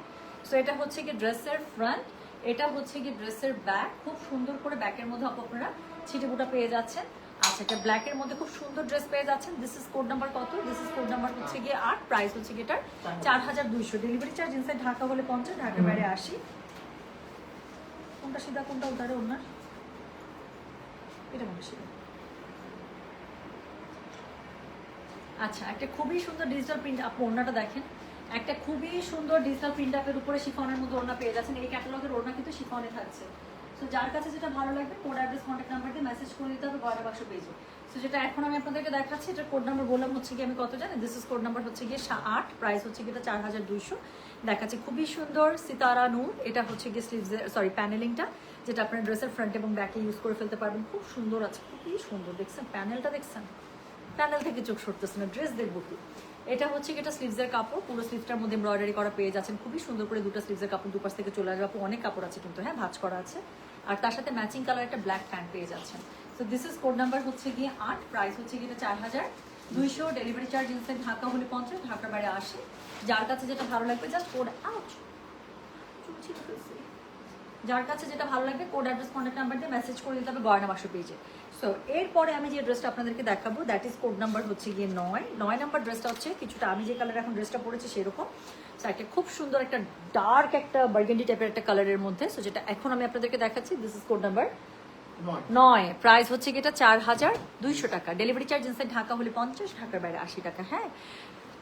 সো এটা হচ্ছে কি ড্রেসের ফ্রন্ট, এটা হচ্ছে কি ড্রেসের ব্যাক। খুব সুন্দর করে ব্যাকের মধ্যে আপনারা ছিটে বুটা পেয়ে যাচ্ছেন। আচ্ছা, এটা ব্ল্যাকের মধ্যে খুব সুন্দর ড্রেস পেয়ে যাচ্ছেন। দিস ইজ কোড নাম্বার কত? দিস ইজ কোড নাম্বার হচ্ছে গিয়ে 8, প্রাইস হচ্ছে গিয়ে এটার 4200। ডেলিভারি চার্জ ইনসাইড ঢাকা হলে 50, ঢাকার বাইরে 80। কোনটা সিধা কোনটা উধারে? ওনার এটা মনে সিধা। আচ্ছা, একটা খুবই সুন্দর ডিজিটাল প্রিন্ট, আপনি ওড়নাটা দেখেন, একটা খুবই সুন্দর ডিজিটাল প্রিন্ট আপের উপরে শিফনের মধ্যে ওড়না পেয়ে যাচ্ছেন। এই ক্যাটালগের ওড়না কিন্তু শিফনে থাকছে। সো যার কাছে যেটা ভালো লাগবে কোড অ্যাড্রেস কন্ট্যাক্ট নাম্বার দিয়ে মেসেজ করে দিতে হবে গয়না বাক্স পেজে। সো যেটা এখন আমি আপনাদেরকে দেখাচ্ছি, এটার কোড নাম্বার বললাম হচ্ছে গিয়ে আমি কত জানেন? দিস ইজ কোড নাম্বার হচ্ছে গিয়ে 8, প্রাইস হচ্ছে গিয়ে 4200। দেখাচ্ছে খুবই সুন্দর সিতারা নূর। এটা হচ্ছে গিয়ে স্লিভসের সরি প্যানেলিংটা, যেটা আপনার ড্রেসের ফ্রন্ট এবং ব্যাকে ইউজ করে ফেলতে পারবেন। খুব সুন্দর আছে, খুবই সুন্দর। দেখছেন প্যানেলটা? দেখছেন প্যানেল থেকে চোখ সরতেছে না, ড্রেস দেখবো কি। এটা হচ্ছে এটা স্লিভসের কাপড়, পুরো স্লিভসটার মধ্যে এমব্রয়ডারি করা পেয়ে যাচ্ছেন। খুবই সুন্দর করে দুটো স্লিভসের কাপড় দুপাশ থেকে চলে আসবে। অনেক কাপড় আছে কিন্তু, হ্যাঁ, ভাঁজ করা আছে। আর তার সাথে ম্যাচিং কালার একটা ব্ল্যাক প্যান্ট পেয়ে যাচ্ছেন। So this is code number হচ্ছে গিয়ে 8, প্রাইস হচ্ছে গিয়ে 4200। ডেলিভারি চার্জ ইনসাইড ঢাকা হলে 50, ঢাকার বাইরে 80। যার কাছে যেটা ভালো লাগবে জাস্ট কোড আউট যার কাছে যেটা ভালো লাগবে কোড অ্যাড্রেস কন্ট্যাক্ট নাম্বার দিয়ে মেসেজ করে দিতে হবে গয়না বাক্স পেজে। সো এরপরে আমি যে ড্রেসটা আপনাদেরকে দেখাবো দ্যাট ইজ কোড নাম্বার হচ্ছে গিয়ে 9 নাম্বার ড্রেসটা হচ্ছে কিছুটা আমি যে কালার এখন ড্রেসটা পরেছি সেরকম। সো একটা খুব সুন্দর একটা ডার্ক একটা বার্গেন্ডি টাইপের একটা কালারের মধ্যে। সো যেটা এখন আমি আপনাদেরকে দেখাচ্ছি this is code number 9। Price হচ্ছে কি এটা 4200 টাকা। ডেলিভারি চার্জ ইনসাইড ঢাকা হলে 50, ঢাকার বাইরে 80 টাকা। হ্যাঁ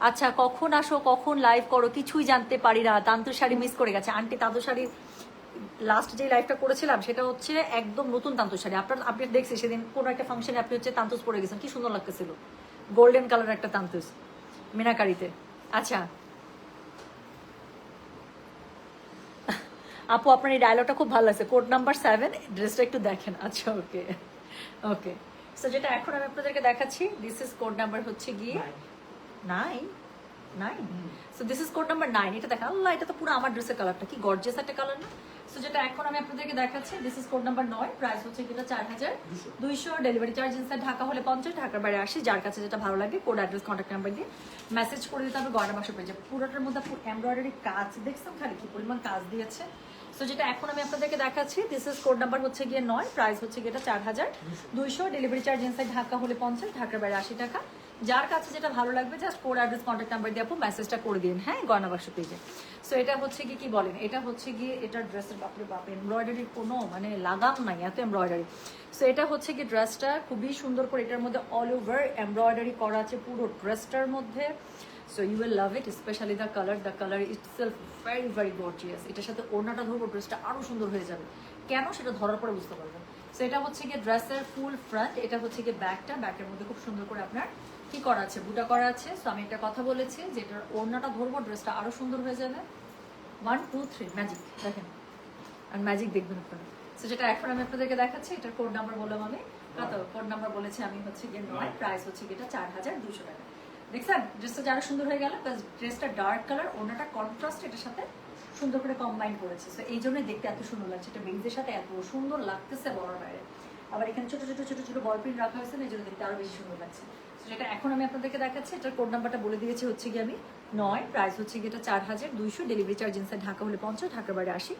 আচ্ছা, কখন আসো কখন লাইভ করো কিছুই জানতে পারি না। তান্তু শাড়ি মিস করে গেছে আন্টি। তান্তু শাড়ি লাস্ট যে লাইভটা করেছিলাম সেটা হচ্ছে একদম নতুন তান্তু শাড়ি। আপনি দেখছি সেদিন কোনো একটা ফাংশনে আপনি হচ্ছে তান্তুস পরে গেছেন, কি সুন্দর লাগতেছিল, গোল্ডেন কালার একটা তান্তুস মিনাকারিতে। আচ্ছা আপু আপনার এই ডায়লগটা খুব ভালো লাগছে, কোড নাম্বার 7 ড্রেসটা একটু দেখেন। আচ্ছা ওকে ওকে। সো যেটা এখন আমি আপনাদেরকে দেখাচ্ছি দিস ইজ কোড নাম্বার হচ্ছে গিয়ে 9। So this is code number 9। এটা দেখেন, আল্লাহ এটা তো পুরো আমার ড্রেসের কালারটা, কি গর্জিয়াস একটা কালার না। সো যেটা এখন আমি আপনাদেরকে দেখাচ্ছি this is code number 9। Price হচ্ছে কিনা 4200। ডেলিভারি চার্জ ইনসাইড ঢাকা হলে 50, ঢাকার বাইরে 80। যার কাছে যেটা ভালো লাগে কোড অ্যাড্রেস কন্ট্যাক্ট নাম্বার দিয়ে মেসেজ করে দিতে হবে গয়না বাক্স পেজে। পুরোটার মধ্যে এমব্রয়ডারি কাজ দেখছেন খালি কি পরিমাণ কাজ দিয়েছে। সো যেটা এখন আমি আপনাদেরকে দেখাচ্ছি দিস ইজ কোড নাম্বার হচ্ছে গিয়ে 9। প্রাইস হচ্ছে গিয়ে 4200। ডেলিভারি চার্জ ইনসাইড ঢাকা হলে 50, ঢাকার বাইরে 80 টাকা। যার কাছে যেটা ভালো লাগবে just code address contact number দিয়ে আপু মেসেজটা করে দিন, হ্যাঁ গয়না বাক্স পেজে। সো এটা হচ্ছে কি বলেন, এটা হচ্ছে গিয়ে এটার ড্রেসের বাপরে বাপ এমব্রয়ডারির কোনো মানে লাগাম নাই, এত এমব্রয়ডারি। সো এটা হচ্ছে কি ড্রেসটা খুবই সুন্দর করে এটার মধ্যে অল ওভার এমব্রয়ডারি করা আছে পুরো ড্রেসটার মধ্যে। So you will love it, specially the colour itself very very gorgeous. এটার সাথে ওড়নাটা ধরবো ড্রেসটা আরো সুন্দর হয়ে যাবে, কেন সেটা ধরার পরে বুঝতে পারবেন। সো এটা হচ্ছে গিয়ে ড্রেসের ফুল ফ্রন্ট, এটা হচ্ছে গিয়ে ব্যাকটা, ব্যাকের মধ্যে খুব সুন্দর করে আপনার কি করা আছে, বুটা করা আছে। সো আমি একটা কথা বলেছি যে এটার ওড়নাটা ধরবো ড্রেসটা আরো সুন্দর হয়ে যাবে। 1 2 3 ম্যাজিক দেখেন, আর ম্যাজিক দেখবেন আপনারা। সো যেটা এখন আমি আপনাদেরকে দেখাচ্ছি এটার কোড নাম্বার বললাম আমি, কত কোড নাম্বার বলেছি আমি হচ্ছে গিয়ে 9। প্রাইস হচ্ছে গিয়ে 4200 টাকা। দেখছেন ড্রেসটা যারা সুন্দর হয়ে গেল, ড্রেসটা ডার্ক কালার, ওড়নাটা কন্ট্রাস্ট এটার সাথে সুন্দর করে কম্বাইন করেছে। সো এই জন্যই দেখতে এত সুন্দর লাগছে, এটা বেঞ্জের সাথে এত সুন্দর লাগতেছে বলার বাইরে। আবার এখানে ছোট ছোট ছোট ছোট বল প্রিন্ট রাখা হয়েছে না, এই জন্য দেখতে আরো বেশি সুন্দর লাগছে। যেটা এখন আমি আপনাদেরকে দেখাচ্ছি এটার কোড নাম্বারটা বলে দিয়েছি হচ্ছে গিয়ে আমি 9। প্রাইস হচ্ছে গিয়ে 4200। ডেলিভারি চার্জ ইনসাইড ঢাকা হলে 50, ঢাকার বাইরে 80।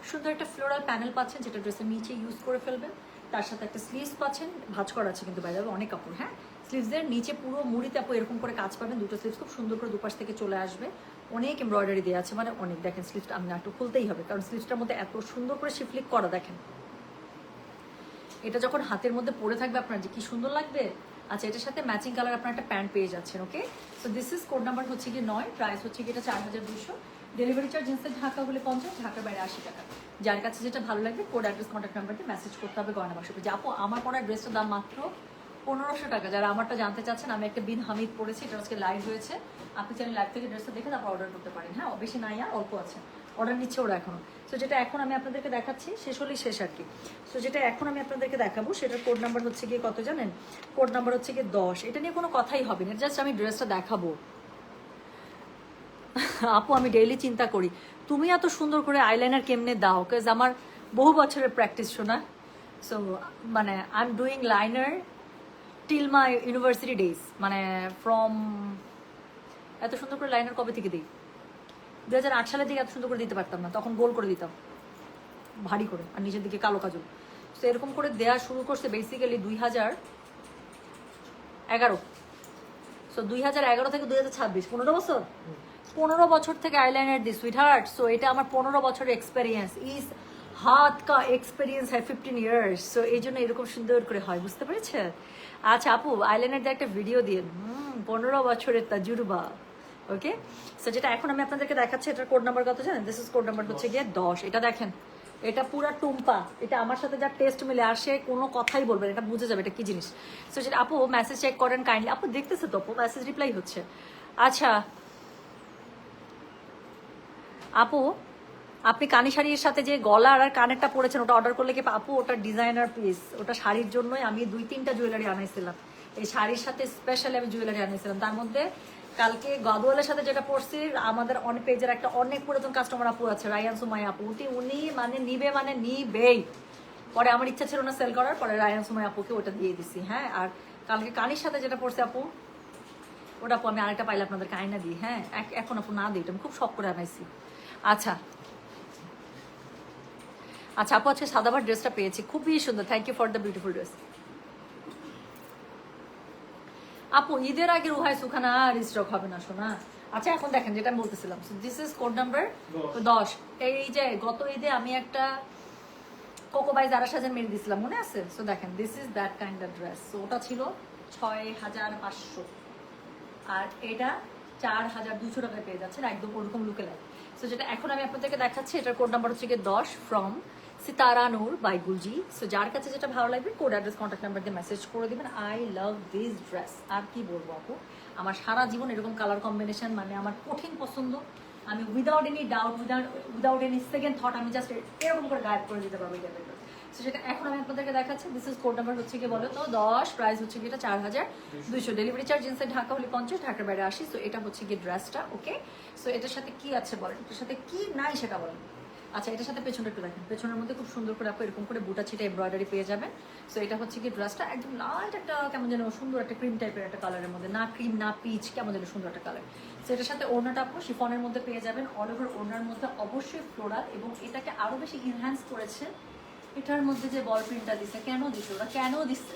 সুন্দর একটা ফ্লোরাল প্যানেল পাচ্ছেন যেটা ড্রেসের নিচে ইউজ করে ফেলবেন। তার সাথে একটা স্লিভস পাচ্ছেন, ভাঁজ করা আছে কিন্তু বাইরে অনেক কাপড়। হ্যাঁ স্লিভসের নিচে পুরো মুড়িতে আপু এরকম করে কাজ পাবেন, দুটো স্লিভস খুব সুন্দর করে দুপাশ থেকে চলে আসবে, অনেক এমব্রয়ডারি দেওয়া আছে, মানে অনেক। দেখেন স্লিভসটা আমি একটু খুলতেই হবে কারণ স্লিভসটার মধ্যে এত সুন্দর করে শিফলিক করা, দেখেন এটা যখন হাতের মধ্যে পরে থাকবে আপনার যে কি সুন্দর লাগবে। আচ্ছা এটার সাথে ম্যাচিং কালার আপনার একটা প্যান্ট পেয়ে যাচ্ছেন। Okay so this is code number হচ্ছে গিয়ে 9। প্রাইস হচ্ছে গিয়ে 4200। ডেলিভারি চার্জ ইনসাইড ঢাকা হলে 50, ঢাকার বাইরে 80 টাকা। যার কাছে যেটা ভালো লাগবে কোড অ্যাড্রেস কন্ট্যাক্ট নাম্বারকে মেসেজ করতে হবে গয়না বাক্স পেজে। আপু আমার পরা ড্রেসটার দাম মাত্র 1500 টাকা। যারা আমারটা জানতে চাচ্ছেন, আমি একটা বিন হামিদ পড়েছি, এটা আজকে লাইভ হয়েছে, আপনি চাইলে লাইভ থেকে ড্রেসটা দেখে তারপর অর্ডার করতে পারেন। হ্যাঁ বেশি নাই আর অল্প আছে, অর্ডার নিচ্ছে ওরা এখনো। সো যেটা এখন আমি আপনাদেরকে দেখাচ্ছি শেষ হলেই শেষ আর কি। সো যেটা এখন আমি আপনাদেরকে দেখাবো সেটার কোড নাম্বার হচ্ছে গিয়ে কত জানেন, কোড নাম্বার হচ্ছে গিয়ে 10। এটা নিয়ে কোনো কথাই হবে না, জাস্ট আমি ড্রেসটা দেখাবো। আপু আমি ডেইলি চিন্তা করি তুমি এত সুন্দর করে আইলাইনার কেমনে দাও, কাজ আমার বহু বছরের প্র্যাকটিস শোনা। সো মানে I am doing liner till my university days, মানে ফ্রম এত সুন্দর করে লাইনার কবে থেকে দিই, 2008 সালের দিকে এত সুন্দর করে দিতে পারতাম না, তখন গোল করে দিতাম ভারী করে আর নিচের দিকে কালো কাজল। তো এরকম করে দেওয়া শুরু করছে বেসিক্যালি 2011। সো 2011 থেকে 2026 15 বছর, 15 বছর থেকে আইলাইনার দিই সুইট হার্ট। সো এটা আমার 15 বছরের এক্সপেরিয়েন্স, ইস হাত কা এক্সপেরিয়েন্স হয় 15 ইয়ার্স। সো এই জন্য এরকম সুন্দর করে হয়, বুঝতে পেরেছে। আচ্ছা আপু আইলাইনার দিয়ে একটা ভিডিও দিয়ে 15 বছরের তাজুর্বা। ওকে সো যেটা এখন আমি আপনাদেরকে দেখাচ্ছি এটার কোড নাম্বার কত জানেন, দিস ইজ কোড নাম্বার হচ্ছে গিয়ে 10। এটা দেখেন এটা পুরা টুম্পা, এটা আমার সাথে যা টেস্ট মিলে আর সে কোনো কথাই বলবেন, এটা বুঝে যাবে এটা কি জিনিস। সো যেটা আপু মেসেজ চেক করেন কাইন্ডলি, আপু দেখতেছে তো আপু মেসেজ রিপ্লাই হচ্ছে। আচ্ছা আপু আপনি কানি শাড়ির সাথে যে গলার আর কানেরটা পরেছেন ওটা অর্ডার করলে কি আপু ওটা ডিজাইনার পিস, ওটা শাড়ির জন্যই আমি 2-3টা জুয়েলারি আনাইছিলাম, এই শাড়ির সাথে স্পেশালি আমি জুয়েলারি আনাইছিলাম। তার মধ্যে কালকে গদওয়ালের সাথে যেটা পড়ছি, আমাদের অনেক পেজের একটা অনেক পুরাতন কাস্টমার আপু আছে রায়ান সুমাইয়া আপু, উনি মানে নিবে মানে নিবেই। পরে আমার ইচ্ছা ছিল না সেল করার, পরে রায়ান সুমাইয়া আপুকে ওটা দিয়ে দিছি। হ্যাঁ আর কালকে কানির সাথে যেটা পড়ছে আপু ওটা আপু আমি আরেকটা পাইলে আপনাদেরকে আয়না দিই। হ্যাঁ এখন আপু না দিই, এটা আমি খুব শখ করে আনাইছি। আচ্ছা আচ্ছা আপু আজকে সাদাবার ড্রেসটা পেয়েছি, খুবই সুন্দর, thank you for the beautiful dress. আপু ঈদের আগে রুহাই সুখানা আর স্টক হবে না শোনা। আচ্ছা এখন দেখেন যেটা আমি বলতেছিলাম, দিস ইজ কোড নাম্বার 10। এই যে গত ঈদে আমি একটা কোকোবাই যারা সাজেন মেরে দিছিলাম, মনে আছে? সো দেখেন this is that kind of dress. So ওটা ছিল 6500 আর এটা 4200 টাকায় পেয়ে যাচ্ছেন, একদম ওরকম লুকে লাগে। সো যেটা এখন আমি আপনাদেরকে দেখাচ্ছি, এটার কোড নাম্বার হচ্ছে 10 from Sitara Noor by Gulji. So যার কাছে যেটা ভালো লাগবে কোড অ্যাড্রেস কন্ট্যাক্ট নাম্বার দিয়ে মেসেজ করে দিবেন। I love this dress. আর কি বলবো আপু, আমার সারা জীবন এরকম কালার কম্বিনেশন মানে আমার কঠিন পছন্দ। আমি without any doubt, without any second thought আমি জাস্ট এরকম করে গায়েব করে দিতে পারবো। সো যেটা এখন আমি আপনাদেরকে দেখাচ্ছি, দিস ইজ কোড নাম্বার হচ্ছে কি বলো তো 10, প্রাইস হচ্ছে কি এটা 4200, ডেলিভারি চার্জ ইনসাইড ঢাকা হলে 50, ঢাকার বাইরে 80। সো এটা হচ্ছে কি ড্রেসটা, ওকে। সো এটার সাথে কি আছে বলেন, এটার সাথে কি নাই সেটা বলেন। আচ্ছা এটার সাথে পেছনটা একটু দেখেন, পেছনের মধ্যে খুব সুন্দর করে আপনি এরকম করে বুটা ছিটা এমব্রয়ডারি পেয়ে যাবেন। সো এটা হচ্ছে কি ড্রেসটা একদম লাইট একটা কেমন যেন সুন্দর একটা ক্রিম টাইপের একটা কালারের মধ্যে, না ক্রিম না পিচ, কেমন যেন সুন্দর একটা কালার। সো এটার সাথে ওড়নাটা আপনি শিফনের মধ্যে পেয়ে যাবেন, অল ওভার ওড়নার মধ্যে অবশ্যই ফ্লোরাল, এবং এটাকে আরো বেশি ইনহ্যান্স করেছে এটার মধ্যে যে বল প্রিন্টটা দিচ্ছে। কেন দিচ্ছে ওরা, কেন দিচ্ছে?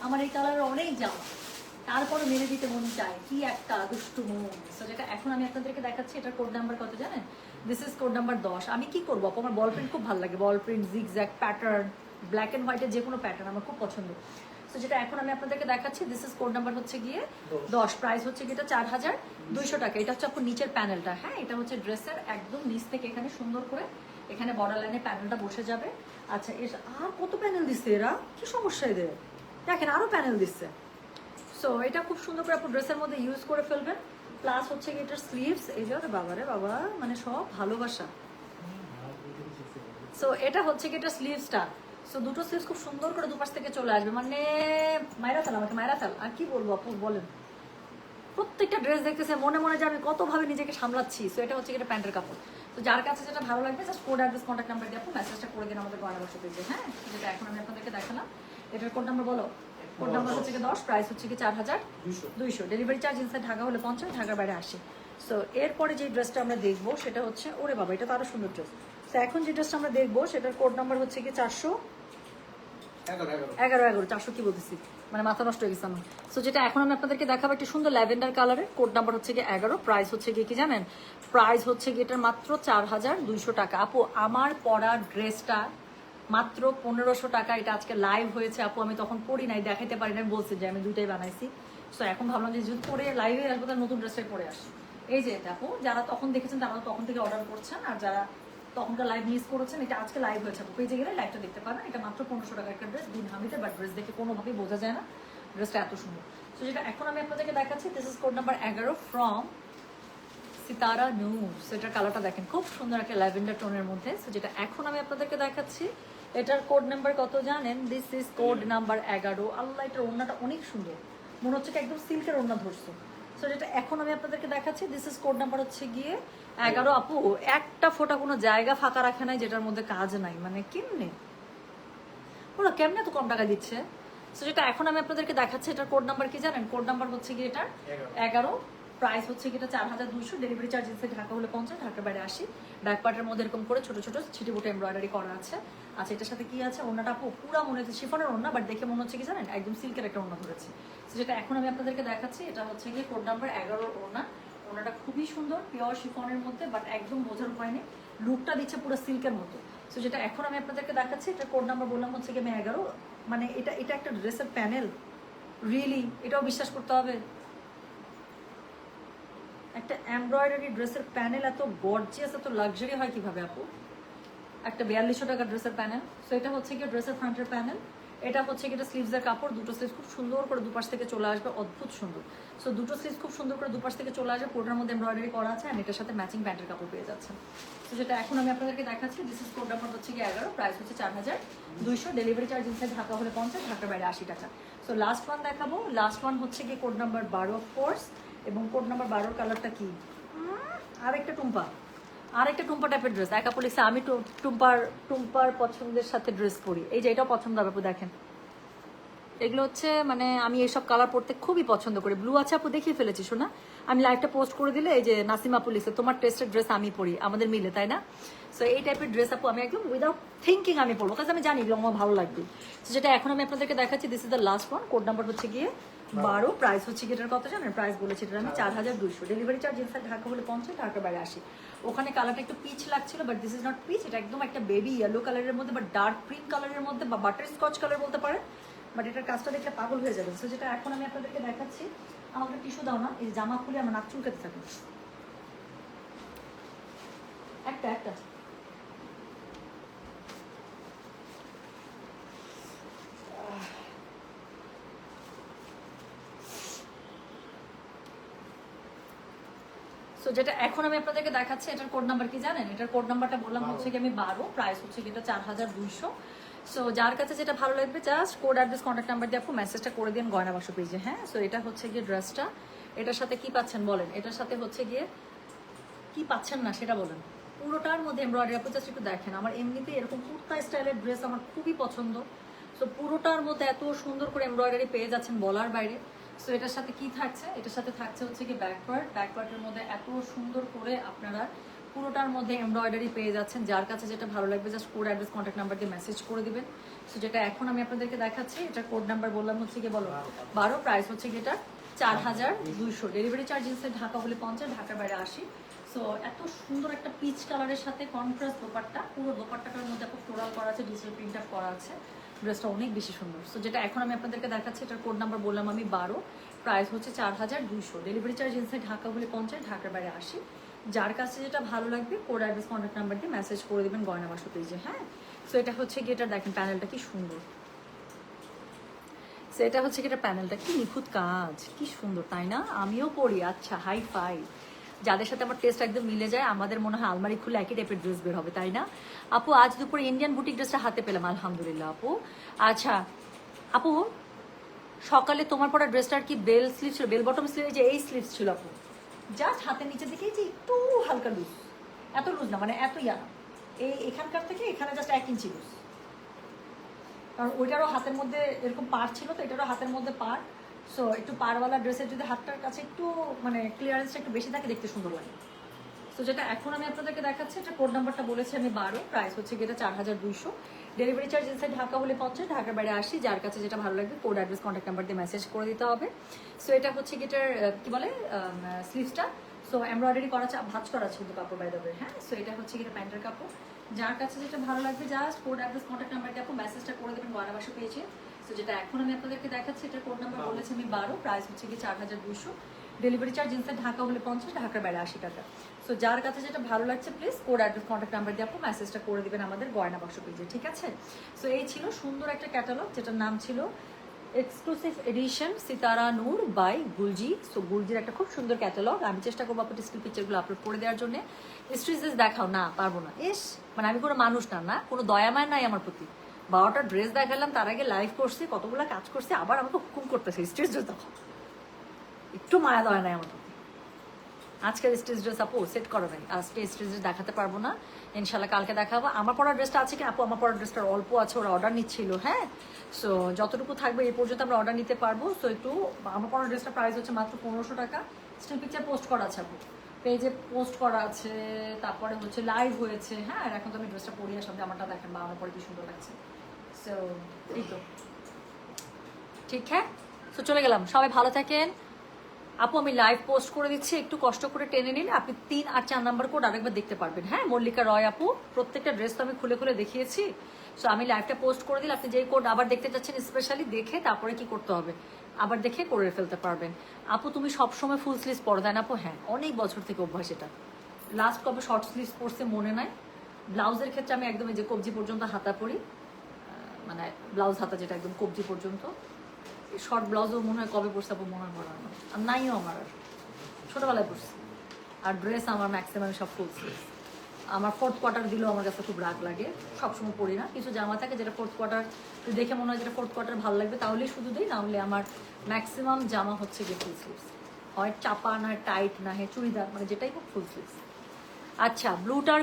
আমার এই কালারের অনেক জামা, তারপরে মেরে দিতে মন চায়, কি একটা দুষ্টু মন। সো যেটা এখন আমি আপনাদেরকে দেখাচ্ছি, এটার কোড নাম্বার কত জানেন? This is code number 10। আমি কি করবো আপু, আমার বল প্রিন্ট খুব ভালো লাগে, বল print, zigzag pattern, black and হোয়াইটের যে কোনো প্যাটার্ন আমার খুব পছন্দ। সো যেটা এখন আমি আপনাদেরকে দেখাচ্ছি, দিস ইজ কোড নাম্বার হচ্ছে গিয়ে 10, প্রাইস হচ্ছে গিয়ে এটা 4200 টাকা। এটা হচ্ছে আপনার নিচের প্যানেলটা, হ্যাঁ এটা হচ্ছে ড্রেসের একদম নিচ থেকে এখানে সুন্দর করে এখানে বর্ডার লাইনে প্যানেলটা বসে যাবে। আচ্ছা এর আর কত প্যানেল দিচ্ছে এরা, কি সমস্যা এদের, দেখেন আরো প্যানেল দিচ্ছে। সো এটা খুব সুন্দর করে আপনি ড্রেসের মধ্যে ইউজ করে ফেলবেন। প্লাস হচ্ছে কি এটার স্লিভস, এই যে বাবা রে বাবা, মানে সব ভালোবাসা। সো এটা হচ্ছে কি এটা স্লিভসটা। সো দুটো স্লিভস খুব সুন্দর করে দুপাশ থেকে চলে আসবে, মানে মাইরা ফেল আমাকে, মাইরা ফেল। আর কি বলবো আপু বলেন, প্রত্যেকটা ড্রেস দেখতেছে মনে মনে যে আমি কতভাবে নিজেকে সামলাচ্ছি। সো এটা হচ্ছে এটা প্যান্টের কাপড়। তো যার কাছে যেটা ভালো লাগবে just code address contact number দিয়ে আপনি মেসেজটা করে দিন আমাদের গয়না বসে পেয়েছে, হ্যাঁ যেটা এখন আমি আপনাদেরকে দেখালাম। এটার কোড নাম্বার বলো। কোড নাম্বার হচ্ছে কি 10, প্রাইস হচ্ছে কি 4200, ডেলিভারি চার্জ ইনসাইড ঢাকা হলে 50, ঢাকার বাইরে 80। সো এরপরে যে ড্রেসটা আমরা দেখবো সেটা হচ্ছে, ওরে বাবা এটা তো আরো সুন্দর ড্রেস। তো এখন যে ড্রেসটা আমরা দেখবো সেটার কোড নাম্বার হচ্ছে কি 411, 400 কি বলতেছি, মানে মাথা নষ্ট হয়ে গেছে আমার। সো যেটা এখন আমি আপনাদেরকে দেখাবো একটা সুন্দর ল্যাভেন্ডার কালারের, কোড নাম্বার হচ্ছে কি 11, প্রাইস হচ্ছে কি জানেন? প্রাইস হচ্ছে কি এটার মাত্র 4200 টাকা। আপু আমার পরা ড্রেসটা মাত্র 1500 টাকা। এটা আজকে লাইভ হয়েছে আপু, আমি তখন পরি নাই, দেখাইতে পারি না, আমি বলছি যে আমি দুইটাই বানাইছি। সো এখন ভাবলাম যে যদি পরে লাইভে আসবো তার নতুন ড্রেসটাই পরে আসি। এই যে এটা আপু, যারা তখন দেখেছেন তারা তখন থেকে অর্ডার করছেন, আর যারা তখনকার লাইভ মিস করেছেন এটা আজকে লাইভ হয়েছে আপু, পেজে গেলে লাইভটা দেখতে পারেন। এটা মাত্র 1500 টাকার একটা ড্রেস, দিন হামিতে, বাট ড্রেস দেখে কোনোভাবেই বোঝা যায় না ড্রেসটা এত সুন্দর। সো যেটা এখন আমি আপনাদেরকে দেখাচ্ছি, this is code number 11 from Sitara Noor. So এটার কালারটা দেখেন খুব সুন্দর একটা ল্যাভেন্ডার টোনের মধ্যে। সো যেটা এখন আমি আপনাদেরকে দেখাচ্ছি, এটার কোড নাম্বার কত জানেন? This is code number 11। আল্লাহ এটার ওড়নাটা অনেক সুন্দর, মনে হচ্ছে কি একদম সিল্কের ওড়না ধরছে। সো যেটা এখন আমি আপনাদেরকে দেখাচ্ছি, দিস ইজ কোড নাম্বার হচ্ছে গিয়ে 11। আপু একটা ফোঁটা কোনো জায়গা ফাঁকা রাখে নাই যেটার মধ্যে কাজ নাই, মানে কেমনে ওরা কেমনে তো কম টাকা দিচ্ছে। সো যেটা এখন আমি আপনাদেরকে দেখাচ্ছি, এটার কোড নাম্বার কি জানেন? কোড নাম্বার হচ্ছে গিয়ে এটার 11, প্রাইস হচ্ছে কি এটা 4200, ডেলিভারি চার্জ ইনসাইড ঢাকা হলে 50, ঢাকার বাইরে 80। ব্যাক পার্টের মধ্যে এরকম করে ছোট ছোট ছিটি বুটে এমব্রয়ডারি করা আছে। আচ্ছা এটার সাথে কি আছে? ওড়নাটা আপু পুরো মনে হচ্ছে শিফনের ওড়না, বাট দেখে মনে হচ্ছে কি জানেন একদম সিল্কের একটা ওড়না ধরেছে। সো যেটা এখন আমি আপনাদেরকে দেখাচ্ছি, এটা হচ্ছে গিয়ে কোড নাম্বার 11 ওড়না। ওড়নাটা খুবই সুন্দর, পিওর শিফনের মধ্যে, বাট একদম বোঝার উপায় নেই, লুকটা দিচ্ছে পুরো সিল্কের মতো। সো যেটা এখন আমি আপনাদেরকে দেখাচ্ছি, এটা কোড নাম্বার বললাম হচ্ছে গিয়ে 11। মানে এটা এটা একটা ড্রেসের প্যানেল, রিয়েলি এটাও বিশ্বাস করতে হবে। একটা এমব্রয়ডারি ড্রেসের প্যানেল এত গর্জিয়াস, এত লাক্সারি হয় কিভাবে আপু? একটা 4200 টাকার ড্রেসের প্যানেল। সো এটা হচ্ছে কি ড্রেসের ফ্রন্টের প্যানেল, এটা হচ্ছে কি এটা স্লিভসের কাপড়, দুটো স্লিভস খুব সুন্দর করে দুপাশ থেকে চলে আসবে, অদ্ভুত সুন্দর। সো দুটো স্লিভস খুব সুন্দর করে দুপাশ থেকে চলে আসবে, পুরোটার মধ্যে এমব্রয়ডারি করা আছে, আর এটার সাথে ম্যাচিং প্যান্টের কাপড় পেয়ে যাচ্ছেন। তো যেটা এখন আমি আপনাদেরকে দেখাচ্ছি, দিস ইজ কোড নাম্বার হচ্ছে কি 11, প্রাইস হচ্ছে 4200, ডেলিভারি চার্জ ইনসাইড ঢাকা হলে 50, ঢাকার বাইরে 80 টাকা। সো লাস্ট ওয়ান দেখাবো, লাস্ট ওয়ান হচ্ছে কি কোড নাম্বার 12 অফকোর্স, এবং কোড নাম্বার 12 কালারটা কি? আরেকটা টুম্পা, আরেকটা টুম্পা টাইপের ড্রেস। একা লিখছে আমি টুম্পার পছন্দের সাথে ড্রেস পরি, এই যে এটাও পছন্দ হবে আপু, দেখেন এগুলো হচ্ছে মানে আমি এইসব কালার পরতে খুবই পছন্দ করি। ব্লু আছে আপু, দেখিয়ে ফেলেছি শোনা, আমি লাইভটা পোস্ট করে দিলে এই যে নাসিমা আপু লিখছে তোমার টেস্টের ড্রেস আমি পরি, আমাদের মিলে, তাই না? সো এই টাইপের ড্রেস আপু আমি একদম উইদাউট থিঙ্কিং আমি পরবো, কারণ আমি জানি এগুলো আমার ভালো লাগবে। তো যেটা এখন আমি আপনাদেরকে দেখাচ্ছি, this is the last one. Code number হচ্ছে গিয়ে 12, প্রাইস হচ্ছে গিয়ে এটার কত জানেন? প্রাইস বলেছি এটা আমি 4200, ডেলিভারি চার্জ ইনসাইড ঢাকা হলে 50, ঢাকার বাইরে 80। ওখানে কালারটা একটু পিচ লাগছিল, but this is not peach, এটা একদম একটা বেবি ইয়েলো কালারের মধ্যে বা ডার্ক ক্রিম কালারের মধ্যে বা বাটার স্কচ কালার বলতে পারেন, বাট এটার কাজটা দেখলে পাগল হয়ে যাবে। সো যেটা এখন আমি আপনাদেরকে দেখাচ্ছি, আমাকে টিস্যু দাও না, এই জামা খুলে আমার নাক চুলকাতে থাকে একটা একটা। সো যেটা এখন আমি আপনাদেরকে দেখাচ্ছি, এটার কোড নাম্বার কি জানেন? এটার কোড নাম্বারটা বললাম হচ্ছে কি আমি 12, প্রাইস হচ্ছে কি এটা 4200। সো যার কাছে যেটা ভালো লাগবে just code address contact number দিয়ে আপু মেসেজটা করে দিন গয়না বাক্স পেজে। হ্যাঁ, সো এটা হচ্ছে গিয়ে ড্রেসটা, এটার সাথে কি পাচ্ছেন বলেন? এটার সাথে হচ্ছে গিয়ে কি পাচ্ছেন না সেটা বলেন। পুরোটার মধ্যে এমব্রয়ডারি, আপু জাস্ট একটু দেখেন, আমার এমনিতেই এরকম কুর্তা স্টাইলের ড্রেস আমার খুবই পছন্দ। সো পুরোটার মধ্যে এত সুন্দর করে এমব্রয়ডারি পেয়ে যাচ্ছেন বলার বাইরে। সো এটার সাথে কি থাকছে? এটার সাথে থাকছে হচ্ছে কি ব্যাকওয়ার্ডের মধ্যে এত সুন্দর করে আপনারা পুরোটার মধ্যে এমব্রয়ডারি পেয়ে যাচ্ছেন। যার কাছে যেটা ভালো লাগবে just code address contact number দিয়ে মেসেজ করে দিবেন। সো যেটা এখন আমি আপনাদেরকে দেখাচ্ছি, এটার কোড নাম্বার বললাম হচ্ছে কি বলো 12, প্রাইস হচ্ছে কি এটা 4200, ডেলিভারি চার্জ ইনসাইড ঢাকা হলে 50, ঢাকার বাইরে 80। সো এত সুন্দর একটা পিচ কালারের সাথে কন্ট্রাস্ট দোপাট্টা, পুরো দোপাট্টাটার মধ্যে একটা ফ্লোরাল করা আছে, ডিজিটাল প্রিন্ট আপ করা আছে, ড্রেসটা অনেক বেশি সুন্দর। সো যেটা এখন আমি আপনাদেরকে দেখাচ্ছি, এটার কোড নাম্বার বললাম আমি 12, প্রাইস হচ্ছে 4200, ডেলিভারি চার্জ ইনসাইড ঢাকা হলে 50, ঢাকার বাইরে 80। যার কাছে যেটা ভালো লাগবে কোড অ্যাড্রেস কন্ট্যাক্ট নাম্বার দিয়ে মেসেজ করে দেবেন গয়না বাক্স পেজে। হ্যাঁ, সো এটা হচ্ছে গিয়ে এটা দেখেন প্যানেলটা কি সুন্দর। সো এটা হচ্ছে গিয়ে এটা প্যানেলটা কি নিখুঁত কাজ, কি সুন্দর তাই না? আমিও পড়ি, আচ্ছা হাই ফাই। যাদের সাথে আমার টেস্ট একদম মিলে যায় আমাদের মনে হয় আলমারি খুলে একই টাইপের ড্রেস বের হবে, তাই না? আপু আজ দুপুরে ইন্ডিয়ান বুটিক ড্রেসটা হাতে পেলাম, আলহামদুলিল্লাহ আপু। আচ্ছা আপু, সকালে তোমার পরা ড্রেসটার কি বেল স্লিভ ছিল? বেল বটম স্লিভ, যে এই স্লিভ ছিল আপু, জাস্ট হাতের নিচের দিকে যে একটু হালকা লুজ, এত লুজ না মানে এত ইয়া না, এই এখানকার থেকে এখানে জাস্ট 1 ইঞ্চি লুজ, কারণ ওইটারও হাতের মধ্যে এরকম পার ছিল, তো এটারও হাতের মধ্যে পার। সো একটু পারওয়ালা ড্রেসের যদি হাতটার কাছে একটু মানে ক্লিয়ারেন্সটা একটু বেশি থাকে, দেখতে সুন্দর লাগে। তো যেটা এখন আমি আপনাদেরকে দেখাচ্ছি, এটা কোড নাম্বারটা বলেছি আমি 12, প্রাইস হচ্ছে গিয়ে এটা 4200, ডেলিভারি চার্জ ইনসাইড ঢাকা হলে 50, ঢাকার বাইরে 80। যার কাছে যেটা ভালো লাগবে কোড অ্যাড্রেস কন্ট্যাক্ট নাম্বার দিয়ে মেসেজ করে দিতে হবে। সো এটা হচ্ছে গিয়ে এটার কি বলে স্লিভসটা, সো এমব্রয়ডারি করা ভাঁজ করা আছে কিন্তু কাপড় বাই দেবে। হ্যাঁ, সো এটা হচ্ছে গিয়ে প্যান্টের কাপড়। যার কাছে যেটা ভালো লাগবে just code address contact number দিয়ে আপু মেসেজটা করে দেবেন গয়না বাক্স পেয়েছে। সো যেটা এখন আমি আপনাদেরকে দেখাচ্ছি, এটার কোড নাম্বার বলেছি আমি 12, প্রাইস হচ্ছে গিয়ে 4200, ডেলিভারি চার্জ ইনসাইড ঢাকা হলে 50, ঢাকার বাইরে 80 টাকা। সো যার কাছে যেটা ভালো লাগছে please code address contact number দিয়ে আপু মেসেজটা করে দিবেন আমাদের গয়না বাক্স পেজে, ঠিক আছে? সো এই ছিল সুন্দর একটা ক্যাটালগ, যেটার নাম ছিল exclusive edition Sitara Noor by Gulji. So গুলজির একটা খুব সুন্দর ক্যাটালগ, আমি চেষ্টা করবো আপু স্টিল পিকচারগুলো আপলোড করে দেওয়ার জন্য। স্ট্রিচেস দেখাও না, পারবো না, ইস মানে আমি কোনো মানুষ না, না কোনো দয়ামায় নাই আমার প্রতি। 12টা ড্রেস দেখালাম, তার আগে লাইভ করছি, কতগুলো কাজ করছি, আবার আমাকে হুকুম করতেছে স্ট্রিচ ড্রেস দেখো, একটু মায়া দয়া নাই আমার প্রতি। আজকের স্টেজ ড্রেস আপু সেট করো নাই, আজকে স্টেজ ড্রেস দেখাতে পারবো না, ইনশাল্লাহ কালকে দেখাবো। আমার পড়ার ড্রেসটা আছে কি আপু? আমার পড়ার ড্রেসটার অল্প আছে, ওরা অর্ডার নিচ্ছিল। হ্যাঁ, সো যতটুকু থাকবে এই পর্যন্ত আমরা অর্ডার নিতে পারবো। সো একটু আমার পড়ার ড্রেসটার প্রাইস হচ্ছে মাত্র 1500 টাকা। স্টিল পিকচার পোস্ট করা আছে আপু, পেজে পোস্ট করা আছে, তারপরে হচ্ছে লাইভ হয়েছে। হ্যাঁ, আর এখন তো আমি ড্রেসটা পরি আসলাম, আমারটা দেখেন বা আমার পরে কি সুন্দর লাগছে। সো এই তো ঠিক। হ্যাঁ, সো চলে গেলাম, সবাই ভালো থাকেন আপু। আমি লাইভ পোস্ট করে দিচ্ছি, একটু কষ্ট করে টেনে নিন, আপনি 3 আর 4 নাম্বার কোড আরেকবার দেখতে পারবেন। হ্যাঁ, মল্লিকা রয় আপু, প্রত্যেকটা ড্রেস তো আমি খুলে খুলে দেখিয়েছি। সো আমি লাইভটা পোস্ট করে দিলে আপনি যেই কোড আবার দেখতে চাচ্ছেন স্পেশালি দেখে তারপরে কি করতে হবে, আবার দেখে করে ফেলতে পারবেন। আপু তুমি সবসময় ফুল স্লিভস পরো তাই না আপু? হ্যাঁ, অনেক বছর থেকে অভ্যাস এটা। লাস্ট কবে শর্ট স্লিভস পরছে মনে নাই। ব্লাউজের ক্ষেত্রে আমি একদম যে কবজি পর্যন্ত হাতা পরি, মানে ব্লাউজ হাতা যেটা একদম কবজি পর্যন্ত। শর্ট ব্লাউজও মনে হয় কবে পরছে আপু মনে হয় পরা না, আর নাইও আমার, আর ছোটোবেলায় পরছি। আর ড্রেস আমার ম্যাক্সিমাম সব ফুল স্লিভস। আমার 4th কোয়ার্টার দিলেও আমার কাছে খুব রাগ লাগে, সবসময় পরি না। কিছু জামা থাকে যেটা 4th কোয়ার্টার দেখে মনে হয় যেটা 4th কোয়ার্টার ভালো লাগবে তাহলেই শুধু দিই, না হলে আমার ম্যাক্সিমাম জামা হচ্ছে গিয়ে ফুল স্লিভস, হয় চাপা না টাইট না হে চুড়িদার, মানে যেটাই হোক ফুল স্লিভস। আচ্ছা, ব্লুটার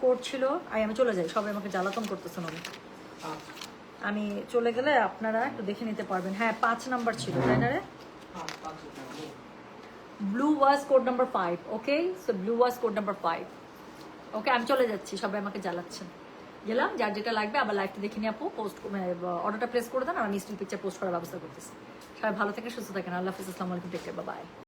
কোড ছিল, আমি চলে যাই, সবাই আমাকে জ্বালাতন করতেছেন আমি। আমি চলে গেলে আপনারা একটু দেখে নিতে পারবেন। হ্যাঁ 5 নাম্বার ছিল তাই না রে? ব্লু ওয়াজ কোড নাম্বার 5। ওকে, সো ব্লু ওয়াজ কোড নাম্বার 5। ওকে, আমি চলে যাচ্ছি, সবাই আমাকে জ্বালাচ্ছেন। গেলাম, যার যেটা লাগবে আবার লাইভটা দেখে নিয়ে আপু পোস্ট অর্ডারটা প্লেস করে দেন, আর আমি স্টিল পিকচার পোস্ট করার ব্যবস্থা করতেছি। সবাই ভালো থাকেন, সুস্থ থাকেন, আল্লাহ হাফিজ, আসসালামু আলাইকুম, টেক কেয়ার, বাই।